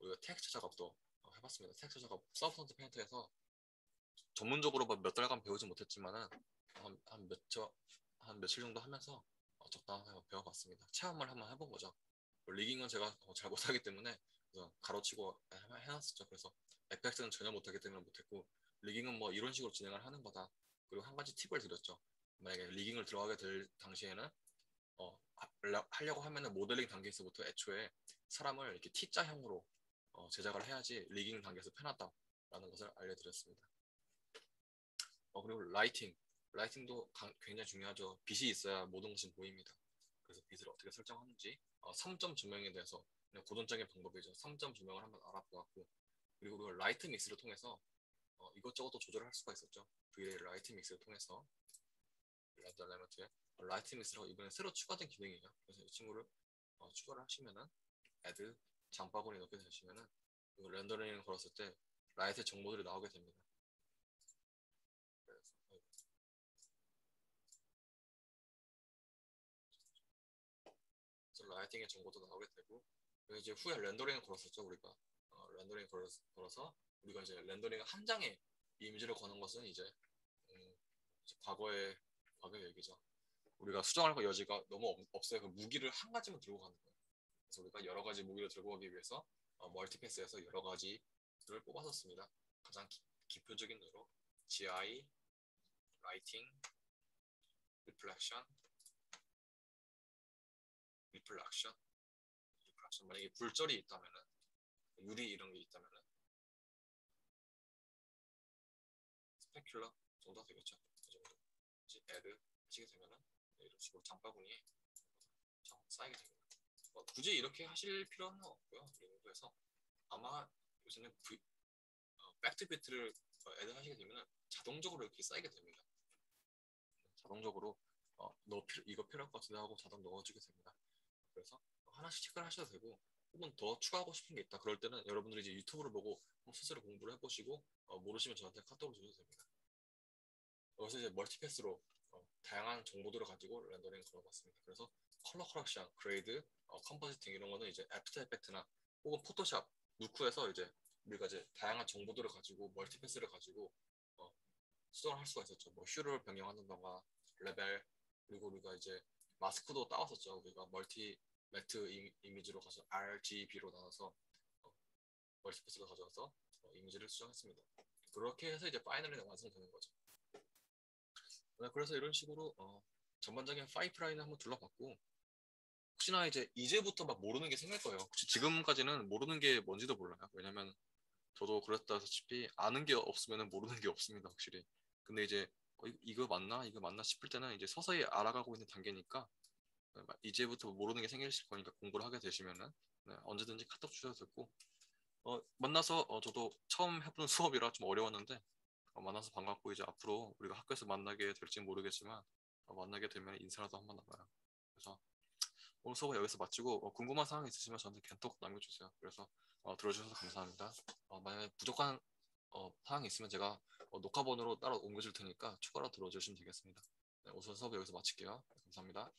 우리가 텍스처 작업도 해봤습니다. 텍스처 작업 서브선스 페인트에서 전문적으로 몇 달간 배우지 못했지만은 한 며칠 정도 하면서 적당하게 배워봤습니다. 체험을 한번 해본 거죠. 리깅은 제가 잘 못하기 때문에 그래서 가로치고 해놨었죠. 그래서 에펙스는 전혀 못하기 때문에 못했고 리깅은 뭐 이런 식으로 진행을 하는 거다. 그리고 한 가지 팁을 드렸죠. 만약에 리깅을 들어가게 될 당시에는 하려고 하면은 모델링 단계에서부터 애초에 사람을 이렇게 T자형으로 제작을 해야지 리깅 단계에서 편하다라는 것을 알려드렸습니다. 그리고 라이팅도 굉장히 중요하죠. 빛이 있어야 모든 것이 보입니다. 그래서 빛을 어떻게 설정하는지 3점 조명에 대해서 그냥 고전적인 방법이죠. 3점 조명을 한번 알아보았고 그리고 우리가 라이트 믹스를 통해서 이것저것 또 조절을 할 수가 있었죠. V-Ray 라이트 믹스를 통해서 렌더 엘리먼트에 라이트 믹스라고 이번에 새로 추가된 기능이에요. 그래서 이 친구를 추가를 하시면은 애드 장바구니 넣게 되시면은 렌더링을 걸었을 때 라이트 정보들이 나오게 됩니다. 그래서 라이팅의 정보도 나오게 되고 이제 후에 렌더링을 걸었었죠 우리가 렌더링 걸어서 우리가 이제 렌더링 한 장의 이미지를 거는 것은 이제 과거의 얘기죠. 우리가 수정할 거 여지가 너무 없어요. 그 무기를 한 가지만 들고 가는 거예요. 그래서 우리가 여러 가지 무기를 들고 가기 위해서 멀티패스에서 여러 가지를 뽑았었습니다. 가장 기표적인 예로 GI, 라이팅, 리플렉션, 리플렉션, 리플렉션. 만약에 굴절이 있다면은 유리 이런 게 있다면은 스페큘러 정도가 되겠죠. 그 정도. 이제 애드 하시게 되면은 이런 식으로 장바구니에 쌓이게 됩니다. 굳이 이렇게 하실 필요는 없고요. 이 정도에서 아마 요새는 백트 비트를 애드 하시게 되면은 자동적으로 이렇게 쌓이게 됩니다. 자동적으로 이거 필요할 것 같은데 하고 자동 넣어주게 됩니다. 그래서 하나씩 체크를 하셔도 되고 혹은 더 추가하고 싶은 게 있다. 그럴 때는 여러분들이 이제 유튜브를 보고 스스로 공부를 해보시고 모르시면 저한테 카톡을 주셔도 됩니다. 여기서 이제 멀티패스로 다양한 정보들을 가지고 렌더링 걸어봤습니다. 그래서 컬러 커렉션, 그레이드, 컴포지팅 이런 거는 이제 애프터 이펙트나 혹은 포토샵, 누크에서 이제 우리가 이제 다양한 정보들을 가지고 멀티패스를 가지고 어, 수정을 할 수가 있었죠. 뭐 휴를 변경한다던가 레벨 그리고 우리가 이제 마스크도 따왔었죠. 우리가 멀티 매트 이미지로 가서 RGB로 나눠서 어, 멀티패스로 가져와서 이미지를 수정했습니다. 그렇게 해서 이제 파이널이 완성되는 거죠. 네, 그래서 이런 식으로 전반적인 파이프라인을 한번 둘러봤고 혹시나 이제부터 막 모르는 게 생길 거예요. 혹시 지금까지는 모르는 게 뭔지도 몰라요. 왜냐면 저도 그랬다시피 아는 게 없으면 모르는 게 없습니다, 확실히. 근데 이제 이거 맞나? 이거 맞나 싶을 때는 이제 서서히 알아가고 있는 단계니까 이제부터 모르는 게 생기실 거니까 공부를 하게 되시면은 네, 언제든지 카톡 주셔도 되고 만나서 저도 처음 해보는 수업이라 좀 어려웠는데 만나서 반갑고 이제 앞으로 우리가 학교에서 만나게 될지 모르겠지만 만나게 되면 인사라도 한번 나가요. 그래서 오늘 수업은 여기서 마치고 궁금한 사항 있으시면 저한테 겐톡 남겨주세요. 그래서 들어주셔서 감사합니다. 만약에 부족한 사항이 있으면 제가 녹화본으로 따로 옮겨줄 테니까 추가로 들어주시면 되겠습니다. 네, 우선 수업 여기서 마칠게요. 감사합니다.